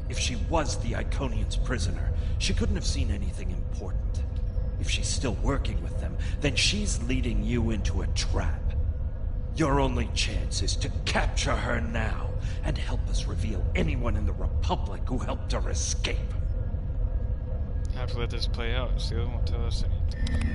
If she was the Iconians' prisoner, she couldn't have seen anything important. If she's still working with them, then she's leading you into a trap. Your only chance is to capture her now and help us reveal anyone in the Republic who helped her escape. I have to let this play out. Sela won't tell us anything.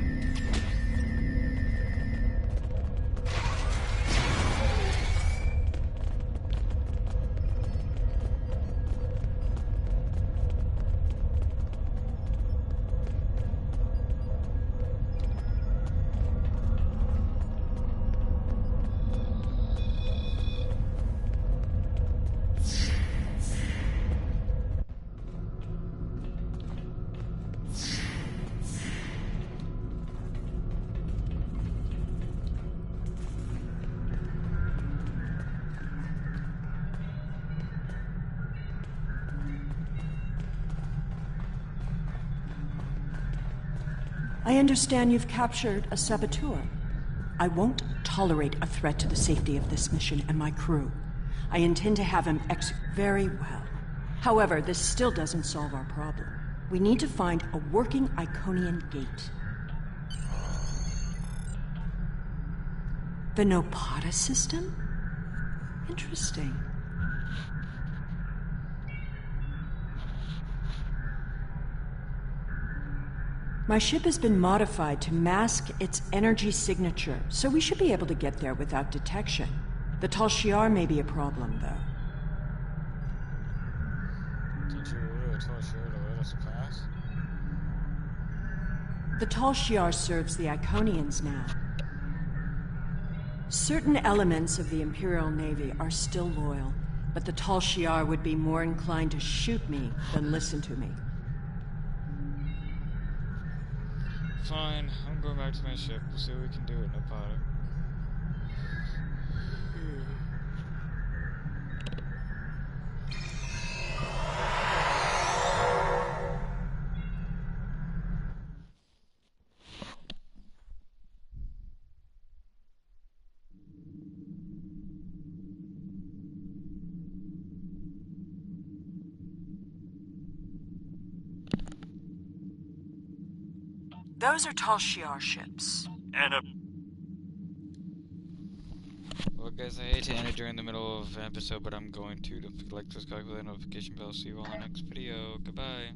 I understand you've captured a saboteur. I won't tolerate a threat to the safety of this mission and my crew. I intend to have him very well. However, this still doesn't solve our problem. We need to find a working Iconian gate. The Nopata system? Interesting. My ship has been modified to mask its energy signature, so we should be able to get there without detection. The Tal Shiar may be a problem, though. Did you order a Tal Shiar to let us pass? The Tal Shiar serves the Iconians now. Certain elements of the Imperial Navy are still loyal, but the Tal Shiar would be more inclined to shoot me than listen to me. Fine, I'm going back to my ship. We'll see what we can do at Nopata. Those are Tal Shiar ships. And a... Well, guys, I hate to end it during the middle of an episode, but I'm going to. Don't forget to like, subscribe, with the notification bell. See you all in the next video. Goodbye.